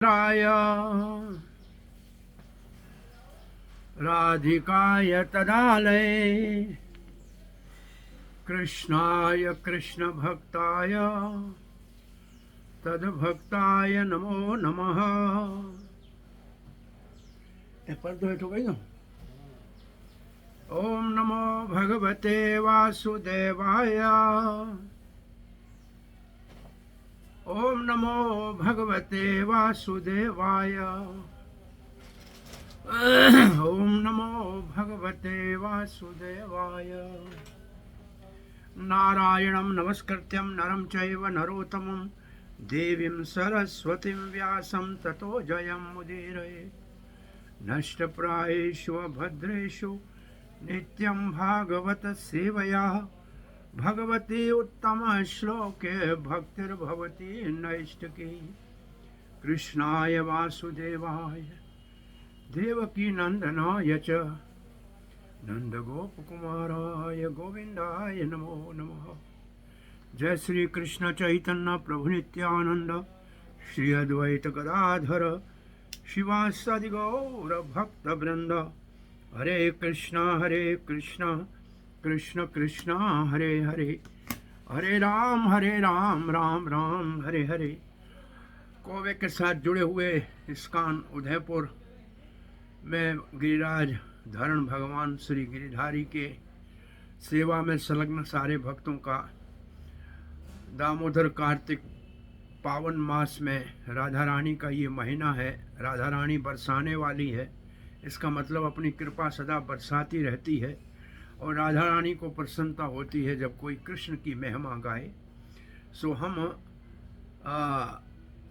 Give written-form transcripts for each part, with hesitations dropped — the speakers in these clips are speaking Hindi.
राय राधिकाय तदालये कृष्णाय कृष्णभक्ताय तद्भक्ताय नमो नमः। पर तो हेठो गई ना। ओम नमो भगवते वासुदेवाय। ओम नमो भगवते वासुदेवाय। ओम नमो भगवते वासुदेवाय। नारायणं नमस्कृत्यं नरं चैव नरोत्तमं देवीं सरस्वतीं व्यासं ततो जयमुदीरये। नष्टप्रायेषु भद्रेषु नित्यं भागवत सेवया भगवती उत्तम श्लोके भक्तिर्भवती नैष्टिकी। कृष्णाय वासुदेवाय देवकी नंदनाय च नंदगोपकुमाराय गोविंदाय नमो नमः। जय श्री कृष्ण चैतन्य प्रभु नित्यानंद श्री अद्वैत गदाधर शिवासादि गौर भक्त वृंद। हरे कृष्णा कृष्ण कृष्ण हरे हरे, हरे राम राम राम हरे हरे। कोवे के साथ जुड़े हुए इस्कॉन उदयपुर में गिरिराज धरण भगवान श्री गिरिधारी के सेवा में संलग्न सारे भक्तों का दामोदर कार्तिक पावन मास में राधा रानी का ये महीना है। राधा रानी बरसाने वाली है, इसका मतलब अपनी कृपा सदा बरसाती रहती है और राधा रानी को प्रसन्नता होती है जब कोई कृष्ण की महिमा गाए। सो हम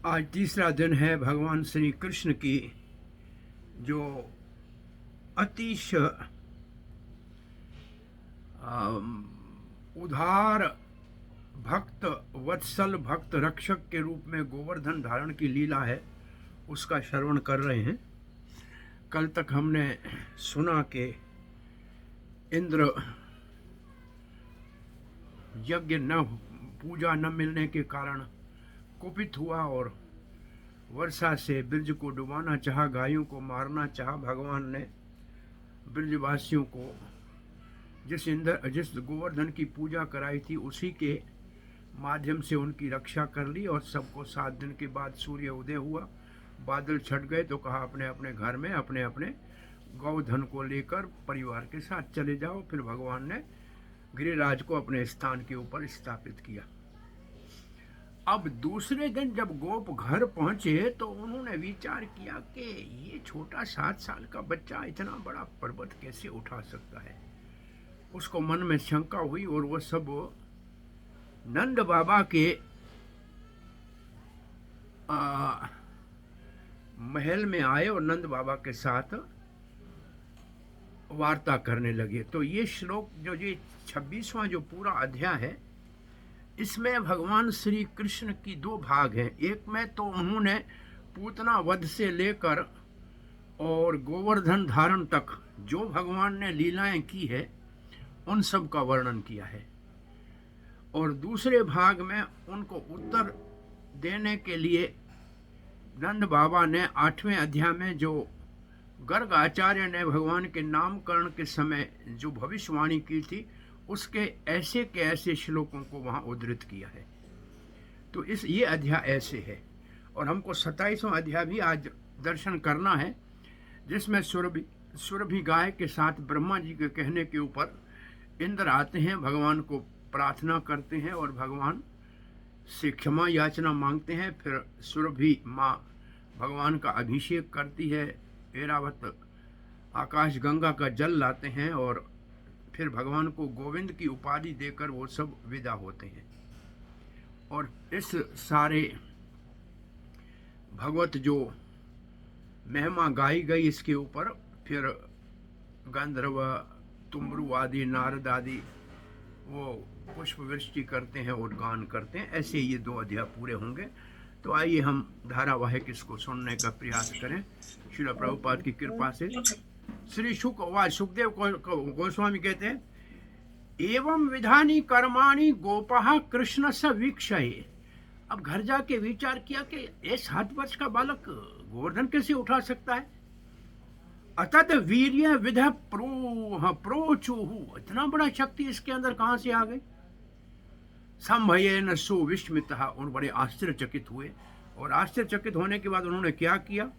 आज तीसरा दिन है भगवान श्री कृष्ण की जो अतिश उदार भक्त वत्सल भक्त रक्षक के रूप में गोवर्धन धारण की लीला है, उसका श्रवण कर रहे हैं। कल तक हमने सुना कि इंद्र यज्ञ न पूजा न मिलने के कारण कुपित हुआ और वर्षा से ब्रज को डुबाना चाहा, गायों को मारना चाहा। भगवान ने ब्रजवासियों को जिस गोवर्धन की पूजा कराई थी उसी के माध्यम से उनकी रक्षा कर ली और सबको 7 दिन के बाद सूर्य उदय हुआ, बादल छट गए तो कहा अपने अपने घर में अपने अपने गौधन को लेकर परिवार के साथ चले जाओ। फिर भगवान ने गिरिराज को अपने स्थान के ऊपर स्थापित किया। अब दूसरे दिन जब गोप घर पहुंचे तो उन्होंने विचार किया कि ये छोटा 7 साल का बच्चा इतना बड़ा पर्वत कैसे उठा सकता है। उसको मन में शंका हुई और वो सब नंद बाबा के महल में आए और नंद बाबा के साथ वार्ता करने लगे। तो ये श्लोक जो ये 26वां जो पूरा अध्याय है, इसमें भगवान श्री कृष्ण की 2 भाग हैं। एक में तो उन्होंने पूतना वध से लेकर और गोवर्धन धारण तक जो भगवान ने लीलाएं की है उन सब का वर्णन किया है, और दूसरे भाग में उनको उत्तर देने के लिए नंद बाबा ने 8वें अध्याय में जो गर्ग आचार्य ने भगवान के नामकरण के समय जो भविष्यवाणी की थी उसके ऐसे के ऐसे श्लोकों को वहाँ उद्धृत किया है। तो ये अध्याय ऐसे है। और हमको 27वां अध्याय भी आज दर्शन करना है, जिसमें सुरभि गाय के साथ ब्रह्मा जी के कहने के ऊपर इंद्र आते हैं, भगवान को प्रार्थना करते हैं और भगवान से क्षमा याचना मांगते हैं। फिर सुरभि माँ भगवान का अभिषेक करती है, ऐरावत आकाश गंगा का जल लाते हैं और फिर भगवान को गोविंद की उपाधि देकर वो सब विदा होते हैं। और इस सारे भगवत जो महिमा गाई गई इसके ऊपर फिर गंधर्व तुमरु आदि नारद आदि वो पुष्प वृष्टि करते हैं और गान करते हैं। ऐसे ये 2 अध्याय पूरे होंगे। तो आइए हम धारावाहिक इसको सुनने का प्रयास करें श्रील प्रभुपाद की कृपा से। श्री सुखदेव गोस्वामी कहते हैं, एवं विधानी कर्माणि गोपः कृष्ण स वीक्षये अब घर जाके विचार किया कि ये 7 वर्ष का बालक गोवर्धन कैसे उठा सकता है। अतत वीर्य विध प्रोचुहु, इतना बड़ा शक्ति इसके अंदर कहां से आ गई। संभयेन सुविस्मितः, उन बड़े आश्चर्यचकित हुए। और आश्चर्यचकित होने के बाद उन्होंने क्या किया,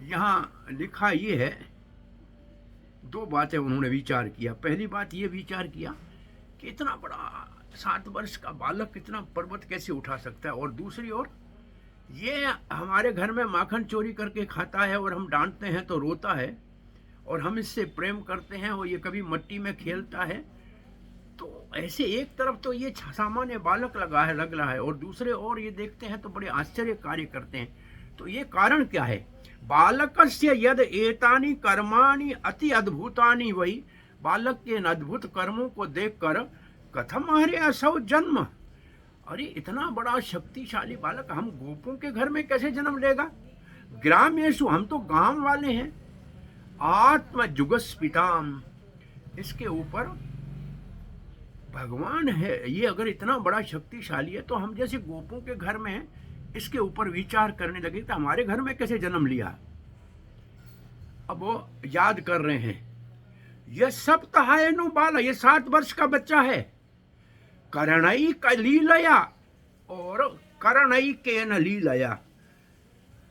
यहाँ लिखा ये है, 2 बातें उन्होंने विचार किया। पहली बात ये विचार किया कि इतना बड़ा 7 वर्ष का बालक इतना पर्वत कैसे उठा सकता है। और दूसरी ओर ये हमारे घर में माखन चोरी करके खाता है और हम डांटते हैं तो रोता है, और हम इससे प्रेम करते हैं और ये कभी मिट्टी में खेलता है। तो ऐसे एक तरफ तो ये सामान्य बालक लग रहा है, और दूसरे ओर ये देखते हैं तो बड़े आश्चर्य कार्य करते हैं। तो ये कारण क्या है। बालकस्य यद एतानि कर्माणि अति अद्भुतानि वही, बालक के इन अद्भुत कर्मों को देखकर कथम हरे असौ जन्म, अरे इतना बड़ा शक्तिशाली बालक हम गोपों के घर में कैसे जन्म लेगा। ग्रामेषु, हम तो गांव वाले हैं। आत्म जुगस्पिताम, इसके ऊपर भगवान है, ये अगर इतना बड़ा शक्तिशाली है तो हम जैसे गोपों के घर में हैं, इसके ऊपर विचार करने लगे तो हमारे घर में कैसे जन्म लिया। अब वो याद कर रहे हैं, यह सप्ताहायनु बाल, ये 7 वर्ष का बच्चा है। करणई का लीलया, और करणई के न लीलया,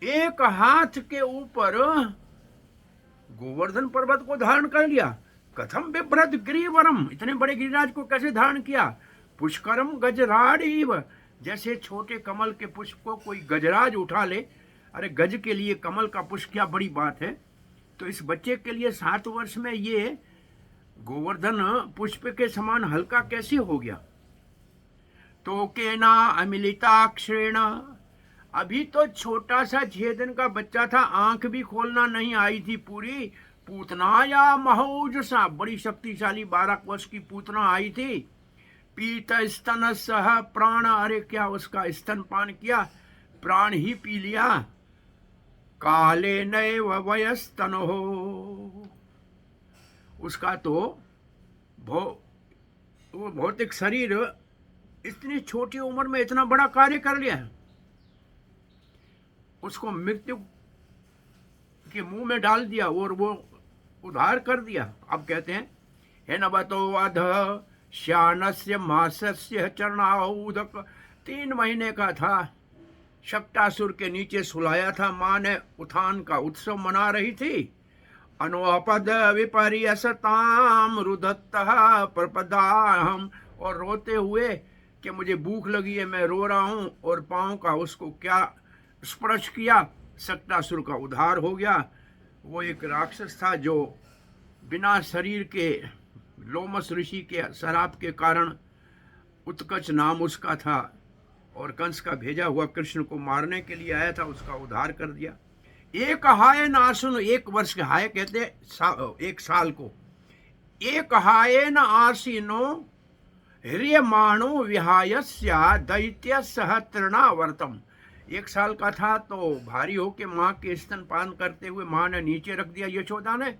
एक हाथ के ऊपर गोवर्धन पर्वत को धारण कर लिया। कथम बिभ्रत गिरिवरम, इतने बड़े गिरिराज को कैसे धारण किया। पुष्करम गजराड़ीव, जैसे छोटे कमल के पुष्प को कोई गजराज उठा ले, अरे गज के लिए कमल का पुष्प क्या बड़ी बात है। तो इस बच्चे के लिए 7 वर्ष में ये गोवर्धन पुष्प के समान हल्का कैसे हो गया। तो केना अमिलिताक्षरेण, अभी तो छोटा सा 6 दिन का बच्चा था, आंख भी खोलना नहीं आई थी पूरी। पूतना या महौजसा, बड़ी शक्तिशाली 12 वर्ष की पूतना आई थी। पीत स्तन सह प्राण, अरे क्या उसका स्तनपान किया, प्राण ही पी लिया। काले नैव वयस्तन हो, उसका तो वो भौतिक शरीर इतनी छोटी उम्र में इतना बड़ा कार्य कर लिया है, उसको मृत्यु के मुंह में डाल दिया और वो उद्धार कर दिया। अब कहते हैं हे नबतो अध श्यानस्य मासस्य चरणाउदक, 3 महीने का था, शक्टासुर के नीचे सुलाया था। माँ ने उत्थान का उत्सव मना रही थी। अनुपद विपर्यसताम रुदत्तः प्रपदाहम, और रोते हुए कि मुझे भूख लगी है, मैं रो रहा हूँ, और पाँव का उसको क्या स्पर्श किया, शक्टासुर का उद्धार हो गया। वो एक राक्षस था जो बिना शरीर के, लोमस ऋषि के शराप के कारण, उत्कच नाम उसका था, और कंस का भेजा हुआ कृष्ण को मारने के लिए आया था, उसका उद्धार कर दिया। एक हाय न आसुन, 1 वर्ष के, हाय कहते 1 साल को। एक हाय न आसीनो ह्रियमाणो विहायस्या दैत्य सह तृणावर्तम, 1 साल का था तो भारी होके माँ के स्तनपान करते हुए माँ ने नीचे रख दिया यशोदा ने,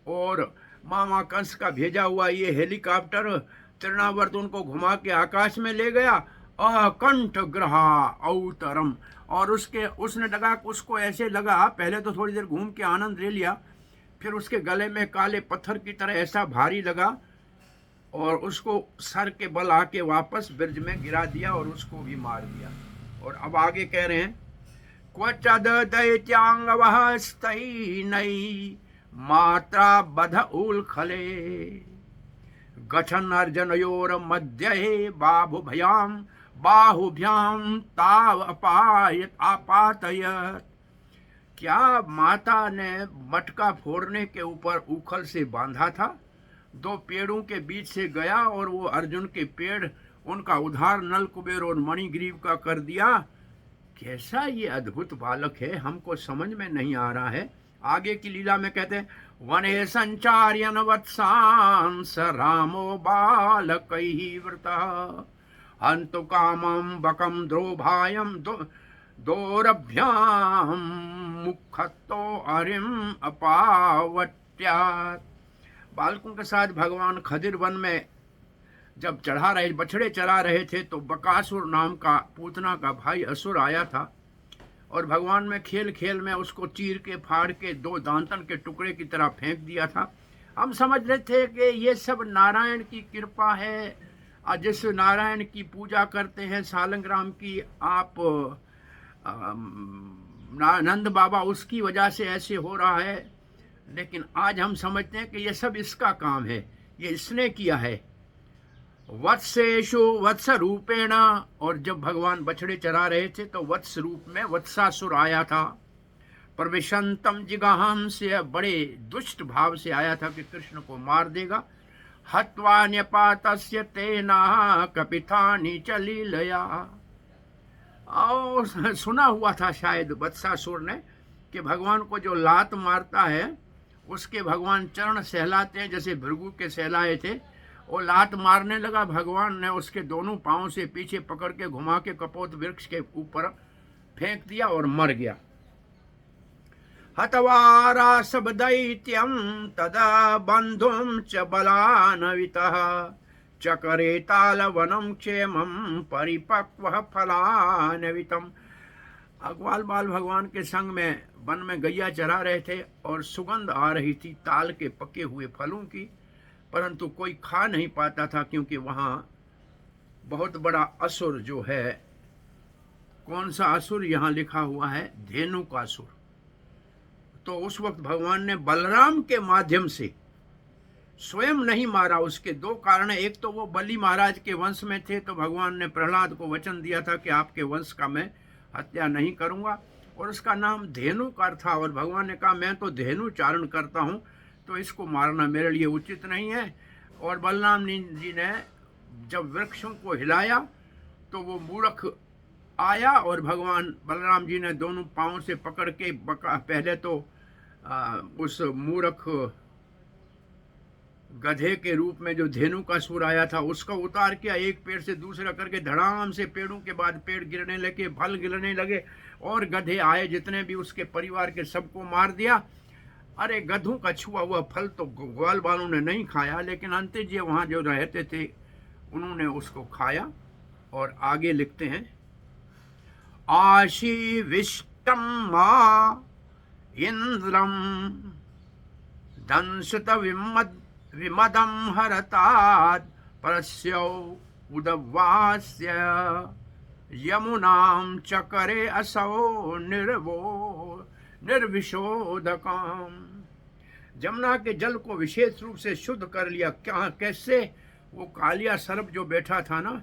और मामा कंस का भेजा हुआ ये हेलीकॉप्टर तृणावर्त उनको घुमा के आकाश में ले गया। अकंठ ग्रहा अवतरम, और उसने लगा, उसको ऐसे लगा, पहले तो थोड़ी देर घूम के आनंद ले लिया, फिर उसके गले में काले पत्थर की तरह ऐसा भारी लगा, और उसको सर के बल आके वापस ब्रज में गिरा दिया और उसको भी मार दिया। और अब आगे कह रहे हैं, क्वचद दैत्यांगवः स्तैनै मात्रा बध उल्खले गच्छन् अर्जुनयोर मध्ये बाहुभ्याम ताव आपातयत, क्या माता ने मटका फोड़ने के ऊपर उखल से बांधा था, 2 पेड़ों के बीच से गया और वो अर्जुन के पेड़, उनका उद्धार नल कुबेर और मणिग्रीव का कर दिया। कैसा ये अद्भुत बालक है, हमको समझ में नहीं आ रहा है। आगे की लीला में कहते हैं, वने संचार्यन वत्सान स रामो बालकैः वृतः हन्तु कामं बकं द्रोभायं दोरभ्यां मुखतो अरिम अपावट्यात्। बालकों के साथ भगवान खदिर वन में जब चढ़ा रहे बछड़े चरा रहे थे तो बकासुर नाम का पूतना का भाई असुर आया था और भगवान में खेल खेल में उसको चीर के फाड़ के 2 दांतन के टुकड़े की तरह फेंक दिया था। हम समझ रहे थे कि ये सब नारायण की कृपा है, जिस नारायण की पूजा करते हैं सालंग्राम की आप नंद बाबा, उसकी वजह से ऐसे हो रहा है। लेकिन आज हम समझते हैं कि ये सब इसका काम है, ये इसने किया है। वत्सेषु वत्स रूपेण, और जब भगवान बछड़े चरा रहे थे तो वत्स रूप में वत्सासुर आया था। प्रविशंतम जिगाहम से, बड़े दुष्ट भाव से आया था कि कृष्ण को मार देगा। हत्वा न्यपातस्य तेना कपितानि च लीलया, और सुना हुआ था शायद वत्सासुर ने कि भगवान को जो लात मारता है उसके भगवान चरण सहलाते हैं, जैसे भृगु के सहलाए थे। वो लात मारने लगा, भगवान ने उसके दोनों पांव से पीछे पकड़ के घुमा के कपोत वृक्ष के ऊपर फेंक दिया और मर गया। हतवारा सब दैत्यम तदा बंधुम च बलान्वितः चकरे तालवनम क्षेमम परिपक्व फलान्वितम। अग्वाल बाल भगवान के संग में वन में गैया चरा रहे थे और सुगंध आ रही थी ताल के पके हुए फलों की, परंतु कोई खा नहीं पाता था क्योंकि वहाँ बहुत बड़ा असुर जो है, कौन सा असुर यहाँ लिखा हुआ है, धेनुकासुर। तो उस वक्त भगवान ने बलराम के माध्यम से स्वयं नहीं मारा। उसके 2 कारण है। एक तो वो बलि महाराज के वंश में थे, तो भगवान ने प्रहलाद को वचन दिया था कि आपके वंश का मैं हत्या नहीं करूंगा, और उसका नाम धेनुकार था। और भगवान ने कहा मैं तो धेनु चारण करता हूं, तो इसको मारना मेरे लिए उचित नहीं है। और बलराम जी ने जब वृक्षों को हिलाया तो वो मूर्ख आया और भगवान बलराम जी ने दोनों पांव से पकड़ के पहले तो उस मूर्ख गधे के रूप में जो धेनुकासुर आया था उसका उतार किया, एक पेड़ से दूसरा करके धड़ाम से पेड़ों के बाद पेड़ गिरने लगे, फल गिरने लगे, और गधे आए जितने भी उसके परिवार के सबको मार दिया। अरे गधों का छुआ हुआ फल तो ग्वाल बालों ने नहीं खाया, लेकिन अंतिम जी वहाँ जो रहते थे उन्होंने उसको खाया। और आगे लिखते हैं आशीविष्टम मा इंद्रम दंशत विमदम हरतात् परस्यौ उदवास्य यमुनाम चकरे असौ निर्विशोधकाम। जमुना के जल को विशेष रूप से शुद्ध कर लिया। क्या कैसे? वो कालिया सर्प जो बैठा था ना,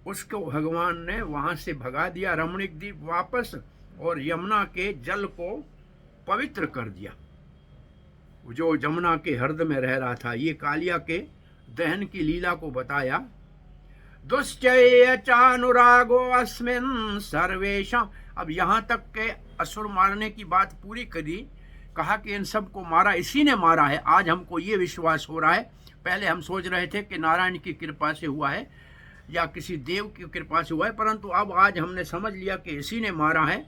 उसको भगवान ने वहां से भगा दिया रमणीक द्वीप वापस, और यमुना के जल को पवित्र कर दिया। जो जमुना के हृदय में रह रहा था, ये कालिया के दहन की लीला को बताया। दुश्चय चानुरागो अस्मिन् सर्वेशा। अब यहाँ तक के असुर मारने की बात पूरी करी, कहा कि इन सब को मारा इसी ने मारा है। आज हमको ये विश्वास हो रहा है, पहले हम सोच रहे थे कि नारायण की कृपा से हुआ है या किसी देव की कृपा से हुआ है, परंतु अब आज हमने समझ लिया कि इसी ने मारा है।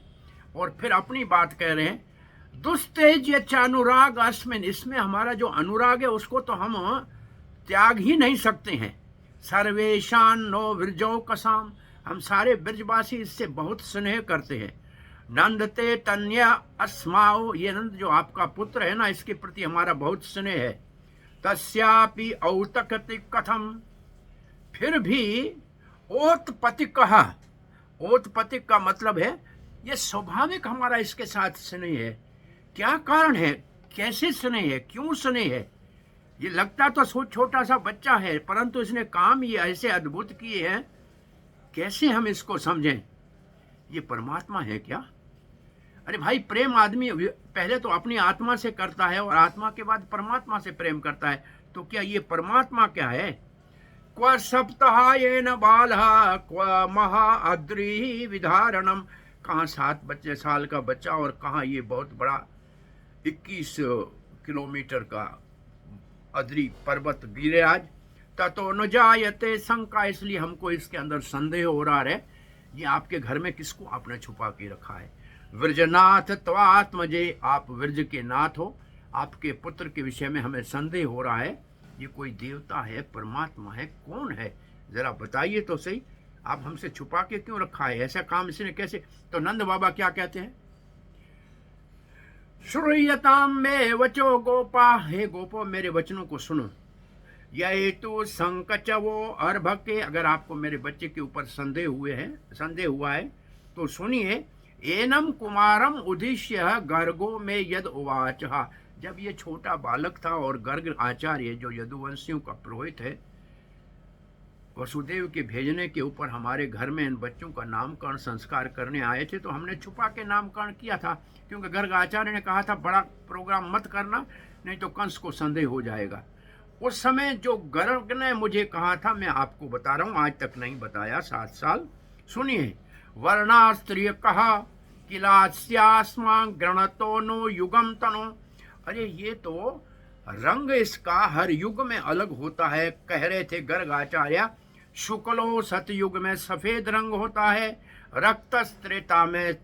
और फिर अपनी बात कह रहे हैं, दुस्तेज चानुराग अस्मिन्, इसमें हमारा जो अनुराग है उसको तो हम त्याग ही नहीं सकते हैं। सर्वेशान नो विरजो कसाम, हम सारे ब्रजवासी इससे बहुत स्नेह करते हैं। नंदते तन्या अस्माओ, ये नंद जो आपका पुत्र है ना, इसके प्रति हमारा बहुत स्नेह है। तस्यापि औतकति कथम, फिर भी ओतपतिक कहा। ओतपतिक का मतलब है ये स्वाभाविक हमारा इसके साथ स्नेह है। क्या कारण है, कैसे स्नेह है, क्यों स्नेह है? ये लगता तो छोटा सा बच्चा है, परंतु इसने काम ये ऐसे अद्भुत किए हैं, कैसे हम इसको समझें? ये परमात्मा है क्या? अरे भाई, प्रेम आदमी पहले तो अपनी आत्मा से करता है और आत्मा के बाद परमात्मा से प्रेम करता है। तो क्या ये परमात्मा क्या है? क्व सप्ताहेन बालः क्व महाअद्रि विधारणम, कहाँ 7 साल का बच्चा और कहाँ ये बहुत बड़ा 21 किलोमीटर का अद्रि पर्वत गिरिराज। ततो न जायते शंका, इसलिए हमको इसके अंदर संदेह हो रहा है, ये आपके घर में किसको आपने छुपा के रखा है। विरजनाथ त्वात्मजे, आप विरज के नाथ हो, आपके पुत्र के विषय में हमें संदेह हो रहा है, ये कोई देवता है, परमात्मा है, कौन है, जरा बताइए तो सही। आप हमसे छुपा के क्यों रखा है, ऐसा काम इसने कैसे। तो नंद बाबा क्या कहते हैं, श्रूयताम में वचो गोपा, हे गोपो मेरे वचनों को सुनो। यह तो संकचवो अर्भके, अगर आपको मेरे बच्चे के ऊपर संदेह हुआ है तो सुनिए। एनम कुमारम उद्देश्य गर्गो में यद उवाच, जब ये छोटा बालक था और गर्ग आचार्य जो यदुवंशियों का पुरोहित है, वसुदेव के भेजने के ऊपर हमारे घर में इन बच्चों का नामकरण संस्कार करने आए थे, तो हमने छुपा के नामकरण किया था, क्योंकि गर्ग आचार्य ने कहा था बड़ा प्रोग्राम मत करना, नहीं तो कंस को संदेह हो जाएगा। उस समय जो गर्ग ने मुझे कहा था, मैं आपको बता रहा हूँ, आज तक नहीं बताया, 7 साल। सुनिए, वर्णास्त्रीय कहा किलास्यास्मा गणतो नो युगम तनो, अरे ये तो रंग इसका हर युग में अलग होता है। कह रहे थे गर्ग आचार्य, शुक्लो सतयुग में सफेद रंग होता है, रक्त त्रेता में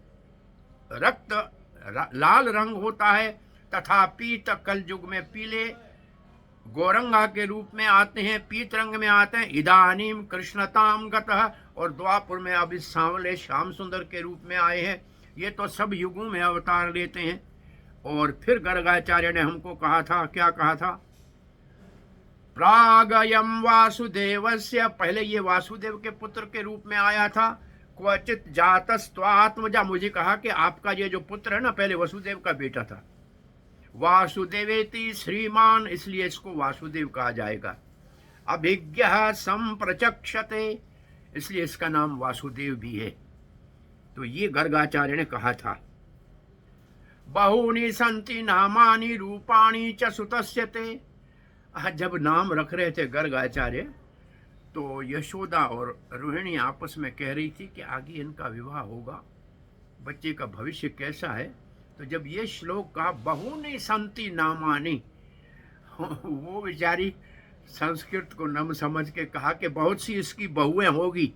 लाल रंग होता है, तथा पीत कल युग में पीले गोरंगा के रूप में आते हैं, पीत रंग में आते हैं। इदानीम कृष्णताम गतः, और द्वापुर में अब इस सांवले श्याम सुंदर के रूप में आए हैं। ये तो सब युगों में अवतार लेते हैं। और फिर गर्गाचार्य ने हमको कहा था, क्या कहा था, प्रागयम वासुदेवस्य, पहले ये वासुदेव के पुत्र के रूप में आया था। क्वचित जातस्त्वात्मजा, मुझे कहा कि आपका ये जो पुत्र है ना, पहले वसुदेव का बेटा था। वासुदेवेति श्रीमान, इसलिए इसको वासुदेव कहा जाएगा। अभिज्ञ संप्रचक्षते, इसलिए इसका नाम वासुदेव भी है। तो ये गर्गाचार्य ने कहा था। बहुनी संति नामानि रूपाणी च सुतस्यते, जब नाम रख रहे थे गर्गाचार्य, तो यशोदा और रोहिणी आपस में कह रही थी कि आगे इनका विवाह होगा, बच्चे का भविष्य कैसा है। तो जब ये श्लोक कहा बहुनी संति नामानि, वो बेचारी संस्कृत को नम समझ के कहा कि बहुत सी इसकी बहुएं होगी,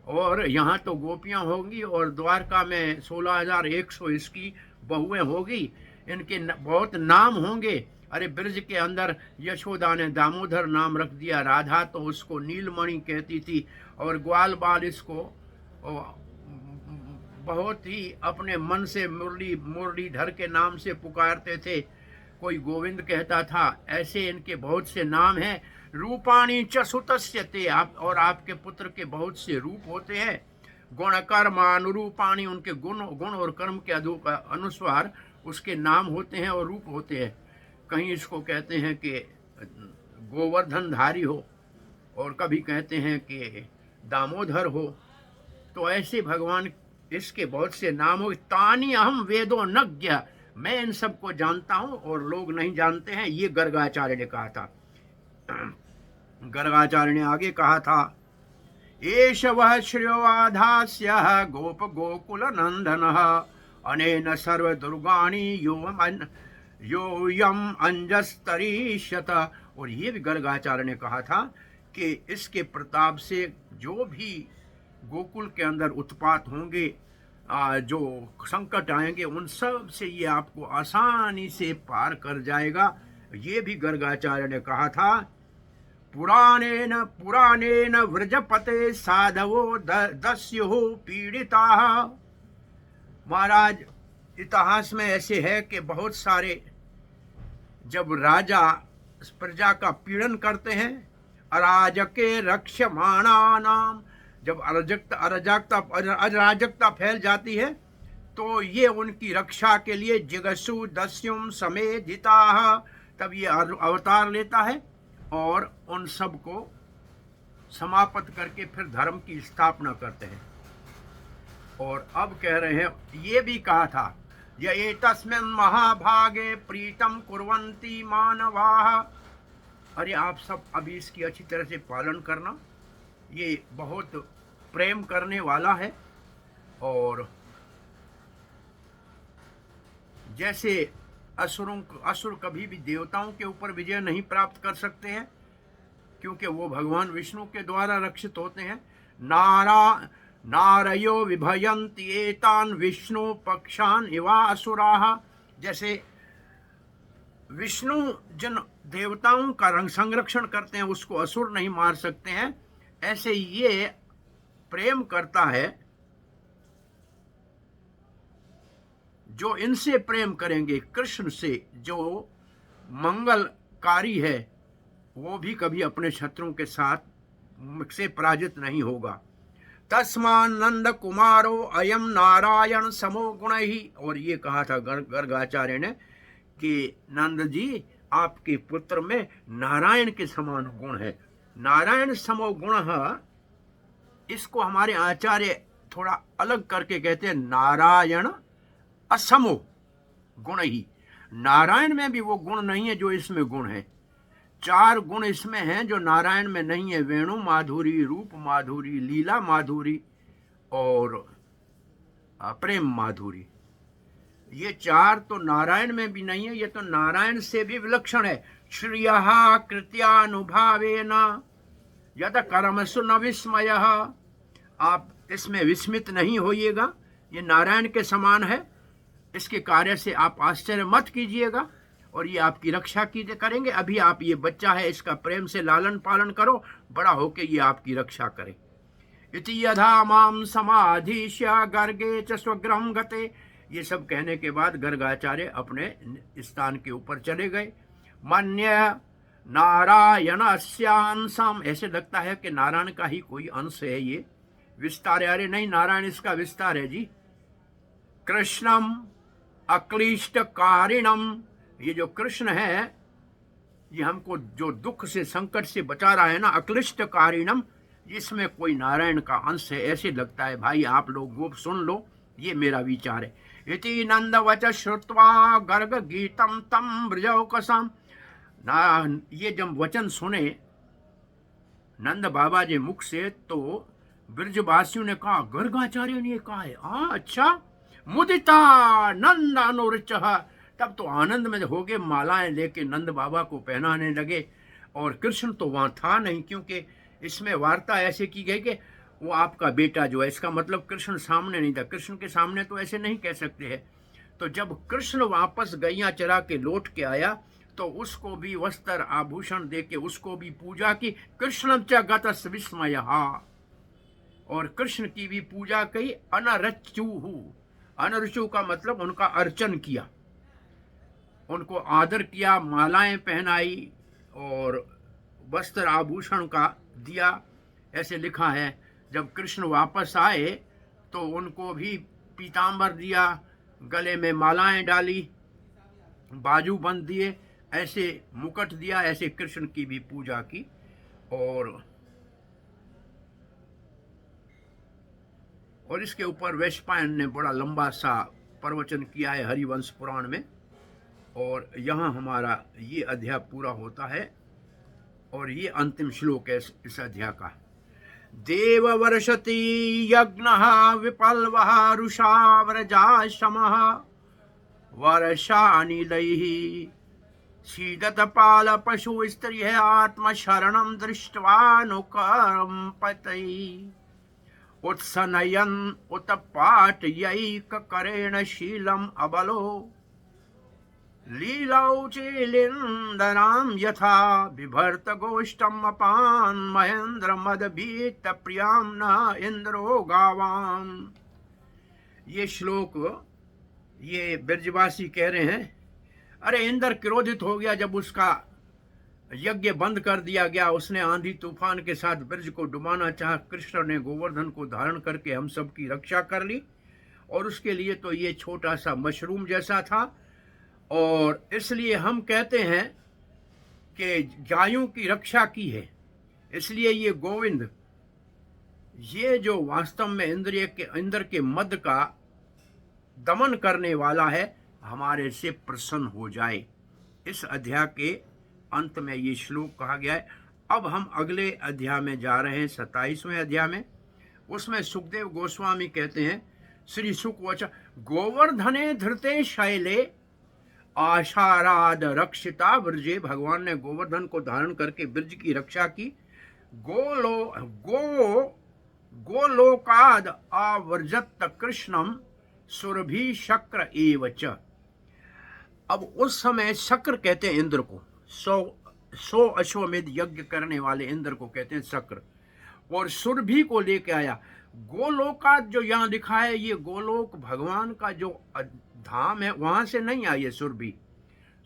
और यहाँ तो गोपियाँ होंगी, और द्वारका में 16,100 इसकी बहुएं होगी, इनके बहुत नाम होंगे। अरे ब्रज के अंदर यशोदा ने दामोदर नाम रख दिया, राधा तो उसको नीलमणि कहती थी, और ग्वाल बाल इसको बहुत ही अपने मन से मुरलीधर के नाम से पुकारते थे, कोई गोविंद कहता था। ऐसे इनके बहुत से नाम हैं। रूपाणी च सुतस्यते, आप और आपके पुत्र के बहुत से रूप होते हैं। गुण कर्मानुरूपाणी, उनके गुण और कर्म के अनुसार उसके नाम होते हैं और रूप होते हैं। कहीं इसको कहते हैं कि गोवर्धनधारी हो, और कभी कहते हैं कि दामोदर हो। तो ऐसे भगवान इसके बहुत से नाम हो। तानी अहम वेदो नज्ञ, मैं इन सबको जानता हूँ और लोग नहीं जानते हैं, ये गर्गाचार्य ने कहा था। गर्गाचार्य ने आगे कहा था, एष वह श्रेयोवाधास्य गोप गोकुल नंदन अनेन सर्व दुर्गाणी योयम अंजस्तरीशत। और ये भी गर्गाचार्य ने कहा था कि इसके प्रताप से जो भी गोकुल के अंदर उत्पात होंगे, जो संकट आएंगे, उन सब से ये आपको आसानी से पार कर जाएगा। ये भी गर्गाचार्य ने कहा था। पुराणेन व्रजपते साधवो दस्युः पीड़िताः। महाराज, इतिहास में ऐसे है कि बहुत सारे जब राजा प्रजा का पीड़न करते हैं, अराजके रक्षमाणा नाम, जब अराजकता फैल जाती है, तो ये उनकी रक्षा के लिए जिगसु दस्युम समेधिता, तब ये अवतार लेता है और उन सब को समाप्त करके फिर धर्म की स्थापना करते हैं। और अब कह रहे हैं, ये भी कहा था, ये तस्मिन् महाभागे प्रीतम कुर्वन्ति मानवाः। अरे आप सब अभी इसकी अच्छी तरह से पालन करना, ये बहुत प्रेम करने वाला है। और जैसे असुर कभी भी देवताओं के ऊपर विजय नहीं प्राप्त कर सकते हैं, क्योंकि वो भगवान विष्णु के द्वारा रक्षित होते हैं। नारयो विभयन्ति एतान विष्णु पक्षान इवा असुराः, जैसे विष्णु जिन देवताओं का रंग संरक्षण करते हैं उसको असुर नहीं मार सकते हैं, ऐसे ये प्रेम करता है। जो इनसे प्रेम करेंगे, कृष्ण से, जो मंगलकारी है, वो भी कभी अपने शत्रुओं के साथ से पराजित नहीं होगा। तस्मान नंद कुमारो अयम नारायण समो गुण ही। और ये कहा था गर्गाचार्य ने कि नंद जी, आपके पुत्र में नारायण के समान गुण है। नारायण समो गुण, इसको हमारे आचार्य थोड़ा अलग करके कहते हैं नारायण असमो गुण ही। नारायण में भी वो गुण नहीं है जो इसमें गुण है। 4 गुण इसमें हैं जो नारायण में नहीं है। वेणु माधुरी, रूप माधुरी, लीला माधुरी और प्रेम माधुरी। ये 4 तो नारायण में भी नहीं है, ये तो नारायण से भी विलक्षण है। श्रियः कृत्यानुभावेन यद कर्मसु न विस्मयः। आप इसमें विस्मित नहीं होइएगा, ये नारायण के समान है। इसके कार्य से आप आश्चर्य मत कीजिएगा और ये आपकी रक्षा करेंगे। अभी आप, ये बच्चा है, इसका प्रेम से लालन पालन करो, बड़ा होके ये आपकी रक्षा करे। इति यथा माम समाधीष्य गर्गे च स्वगृहं गते। ये सब कहने के बाद गर्गाचार्य अपने स्थान के ऊपर चले गए। मन्य नारायणस्यांशम, ऐसे लगता है कि नारायण का ही कोई अंश है ये, विस्तार है। अरे नहीं, नारायण इसका विस्तार है जी। कृष्णम अक्लिष्टकारिणम, ये जो कृष्ण है ये हमको जो दुख से, संकट से बचा रहा है ना, अक्लिष्टकारिणम, इसमें कोई नारायण का अंश है ऐसे लगता है। भाई आप लोग गोप सुन लो, ये मेरा विचार है। इति नंद वच श्रुत्वा गर्ग गीतम तम ब्रजौकसम। ना, ये जब वचन सुने नंद बाबा जी मुख से तो ब्रजवासियों ने कहा, गर्गाचार्य ने कहा है, अच्छा। मुदिता नंद अनुरुचः, तब तो आनंद में हो गए, मालाएं लेके नंद बाबा को पहनाने लगे। और कृष्ण तो वहां था नहीं, क्योंकि इसमें वार्ता ऐसे की गई कि वो आपका बेटा जो है, इसका मतलब कृष्ण सामने नहीं था। कृष्ण के सामने तो ऐसे नहीं कह सकते हैं। तो जब कृष्ण वापस गैया चरा के लौट के आया तो उसको भी वस्त्र आभूषण दे के उसको भी पूजा की। कृष्ण च गतस् विस्मयः, और कृष्ण की भी पूजा की। अनरचुहु, अनरचु का मतलब उनका अर्चन किया, उनको आदर किया, मालाएं पहनाई और वस्त्र आभूषण का दिया, ऐसे लिखा है। जब कृष्ण वापस आए तो उनको भी पीताम्बर दिया, गले में मालाएं डाली, बाजू बंद दिए, ऐसे मुकुट दिया, ऐसे कृष्ण की भी पूजा की। और इसके ऊपर वैशंपायन ने बड़ा लंबा सा प्रवचन किया है हरिवंश पुराण में। और यहाँ हमारा ये अध्याय पूरा होता है और ये अंतिम श्लोक है इस अध्याय का। देव वर्षति यज्ञः विपल्वः रुषा व्रजाश्रमः वर्षानिलैः सीदत पाल पशु स्त्रियः आत्मशरणं दृष्ट्वानुकम्पते उत्सनयन् उत्पाटयैककरेण शीलम् अबलो लीलौचिलिन्दरां यथा बिभर्त गोष्ठम् अपान् महेन्द्र मदभीत प्रियां न इंद्रो गावाम। ये श्लोक ये ब्रजवासी कह रहे हैं, अरे इंद्र क्रोधित हो गया जब उसका यज्ञ बंद कर दिया गया। उसने आंधी तूफान के साथ ब्रज को डुबाना चाहा। कृष्ण ने गोवर्धन को धारण करके हम सब की रक्षा कर ली, और उसके लिए तो ये छोटा सा मशरूम जैसा था। और इसलिए हम कहते हैं कि गायों की रक्षा की है। इसलिए ये गोविंद, ये जो वास्तव में इंद्र के मद का दमन करने वाला है, हमारे से प्रसन्न हो जाए। इस अध्याय के अंत में ये श्लोक कहा गया है। अब हम अगले अध्याय में जा रहे हैं, 27वें अध्याय में। उसमें सुखदेव गोस्वामी कहते हैं, श्री सुकवच गोवर्धने धृते शैले आशाराद रक्षिता ब्रजे। भगवान ने गोवर्धन को धारण करके ब्रज की रक्षा की। गोलोकाद आवर्जत कृष्णम सुरभि शक्र एवच। अब उस समय शक्र कहते हैं इंद्र को, 100 अश्वमेध यज्ञ करने वाले इंद्र को कहते हैं शक्र। और सुरभि को लेके आया। गोलोकात जो यहाँ लिखा है, ये गोलोक भगवान का जो धाम है, वहां से नहीं आई है सुरभि।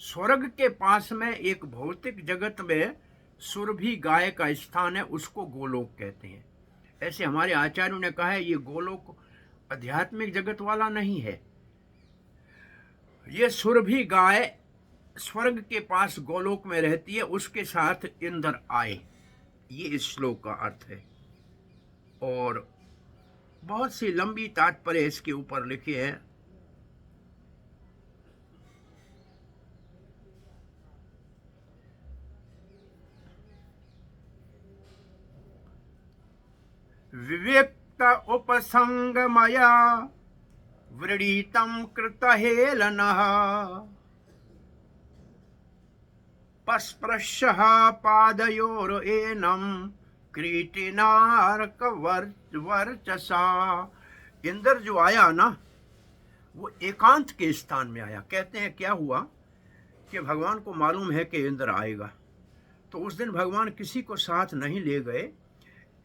स्वर्ग के पास में एक भौतिक जगत में सुरभि गाय का स्थान है, उसको गोलोक कहते हैं। ऐसे हमारे आचार्यों ने कहा है, ये गोलोक आध्यात्मिक जगत वाला नहीं है। ये सुरभि गाय स्वर्ग के पास गोलोक में रहती है, उसके साथ इंद्र आए। ये इस श्लोक का अर्थ है। और बहुत सी लंबी तात्पर्य इसके ऊपर लिखे हैं। विवेक्त उपसंगमया व्रीडितं कृतहेलनः पस्पृशः पादयोरेनं क्रीटिनार्क वर्चसा। इंद्र जो आया ना, वो एकांत के स्थान में आया। कहते हैं क्या हुआ कि भगवान को मालूम है कि इंद्र आएगा, तो उस दिन भगवान किसी को साथ नहीं ले गए।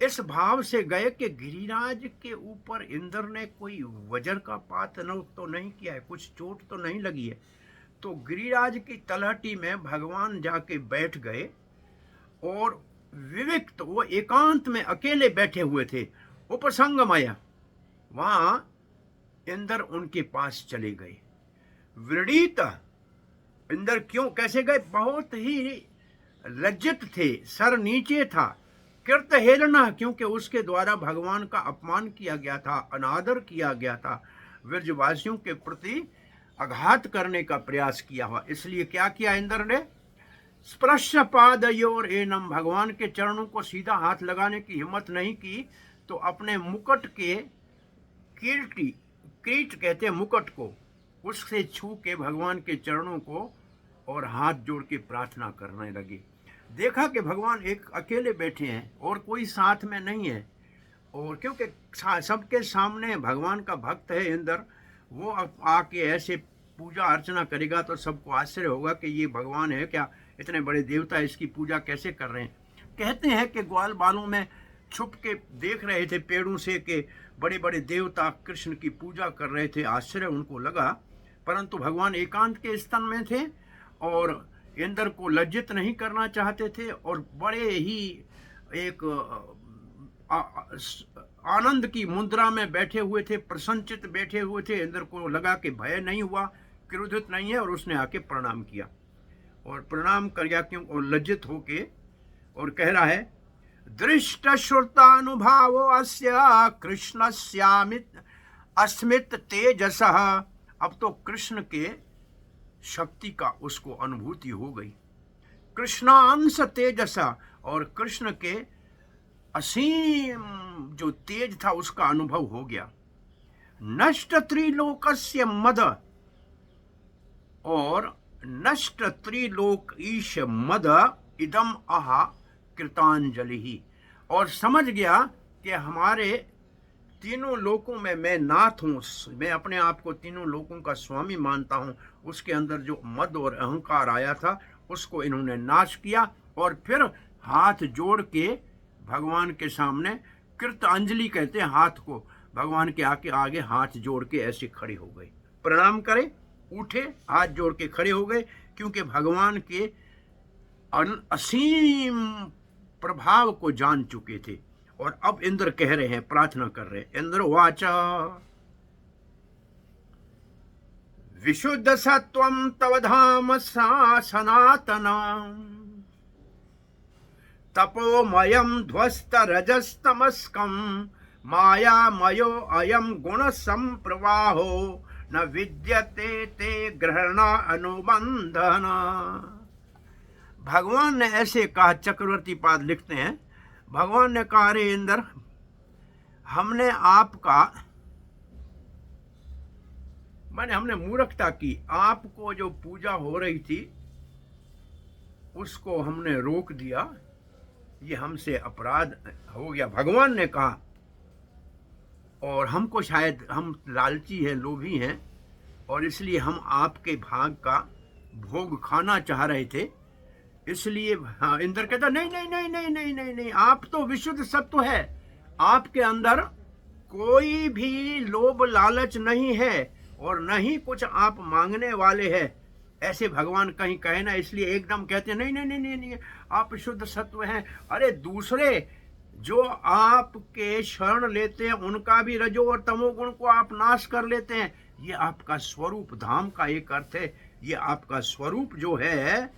इस भाव से गए कि गिरिराज के ऊपर इंद्र ने कोई वज्र का पात तो नहीं किया है, कुछ चोट तो नहीं लगी है। तो गिरिराज की तलहटी में भगवान जाके बैठ गए और विविक्त, वो एकांत में अकेले बैठे हुए थे। उपसंगमया, वहां इंद्र उनके पास चले गए। व्रीडित, इंद्र क्यों कैसे गए? बहुत ही लज्जित थे, सर नीचे था। कृत हेलना, क्योंकि उसके द्वारा भगवान का अपमान किया गया था, अनादर किया गया था, व्रजवासियों के प्रति आघात करने का प्रयास किया हुआ। इसलिए क्या किया इंद्र ने? स्पर्श पादयोर एनम, भगवान के चरणों को सीधा हाथ लगाने की हिम्मत नहीं की, तो अपने मुकुट के कीट कहते हैं मुकुट को, उससे छू के भगवान के चरणों को और हाथ जोड़ के प्रार्थना करने लगे। देखा कि भगवान एक अकेले बैठे हैं और कोई साथ में नहीं है। और क्योंकि सबके सामने भगवान का भक्त है इंद्र, वो आके ऐसे पूजा अर्चना करेगा तो सबको आश्चर्य होगा कि ये भगवान है क्या, इतने बड़े देवता इसकी पूजा कैसे कर रहे हैं। कहते हैं कि ग्वाल बालों में छुप के देख रहे थे पेड़ों से कि बड़े बड़े देवता कृष्ण की पूजा कर रहे थे। आश्चर्य उनको लगा, परंतु भगवान एकांत के स्थान में थे और इंद्र को लज्जित नहीं करना चाहते थे और बड़े ही एक आनंद की मुद्रा में बैठे हुए थे, प्रसन्नचित बैठे हुए थे। इंद्र को लगा कि भय नहीं हुआ, क्रोधित नहीं है, और उसने आके प्रणाम किया। और प्रणाम कर गया क्यों? और लज्जित होके और कह रहा है, दृष्ट श्रुतानुभावो अस्य कृष्णस्यामित अस्मित तेजसः। अब तो कृष्ण के शक्ति का उसको अनुभूति हो गई। कृष्णांश तेजसा, और कृष्ण के असीम जो तेज था उसका अनुभव हो गया। नष्ट त्रिलोकस्य मद, और नष्ट त्रिलोक ईश मद इदम आहा कृतांजलि। और समझ गया कि हमारे तीनों लोकों में मैं नाथ हूँ, मैं अपने आप को तीनों लोकों का स्वामी मानता हूँ। उसके अंदर जो मद और अहंकार आया था उसको इन्होंने नाश किया और फिर हाथ जोड़ के भगवान के सामने, कृत अंजलि कहते हैं हाथ को, भगवान के आगे हाथ जोड़ के ऐसे खड़े हो गए। प्रणाम करे, उठे, हाथ जोड़ के खड़े हो गए, क्योंकि भगवान के असीम प्रभाव को जान चुके थे। और अब इंद्र कह रहे हैं, प्रार्थना कर रहे हैं। इंद्र वाचा विशुद्ध सत्वं तव धाम सनातनम् तपोमयं ध्वस्त रजस्तमस्कं मायामयो अयं गुण संप्रवाहो न विद्यते ते ग्रहण अनुबंधन। भगवान ने ऐसे कहा, चक्रवर्ती पाद लिखते हैं, भगवान ने कहा, अरे इंद्र, हमने आपका हमने मूर्खता की, आपको जो पूजा हो रही थी उसको हमने रोक दिया, ये हमसे अपराध हो गया। भगवान ने कहा, और हमको शायद हम लालची हैं, लोभी हैं, और इसलिए हम आपके भाग का भोग खाना चाह रहे थे, इसलिए हाँ, इंद्र कहता नहीं नहीं नहीं नहीं नहीं नहीं नहीं, आप तो विशुद्ध सत्व है, आपके अंदर कोई भी लोभ लालच नहीं है और न ही कुछ आप मांगने वाले हैं, ऐसे भगवान कहीं कहे ना, इसलिए एकदम कहते नहीं नहीं नहीं नहीं नहीं, आप शुद्ध सत्व हैं। अरे दूसरे जो आपके शरण लेते हैं उनका भी रजो और तमोगुण को आप नाश कर लेते हैं, ये आपका स्वरूप, धाम का एक अर्थ है, ये आपका स्वरूप जो है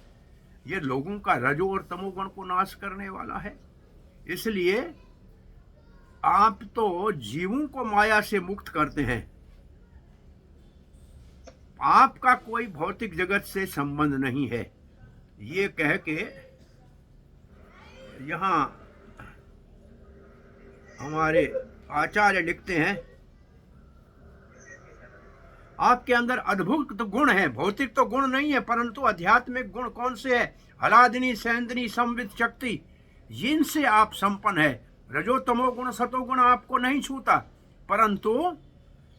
ये लोगों का रजो और तमोगुण को नाश करने वाला है। इसलिए आप तो जीवों को माया से मुक्त करते हैं, आपका कोई भौतिक जगत से संबंध नहीं है। ये कह के यहाँ हमारे आचार्य लिखते हैं, आपके अंदर अद्भुत गुण है, भौतिक तो गुण नहीं है परंतु आध्यात्मिक गुण कौन से है? हलादिनी सैंदनी संवित शक्ति, जिनसे आप संपन्न है। रजो तमोगुण सतोगुण आपको नहीं छूता, परंतु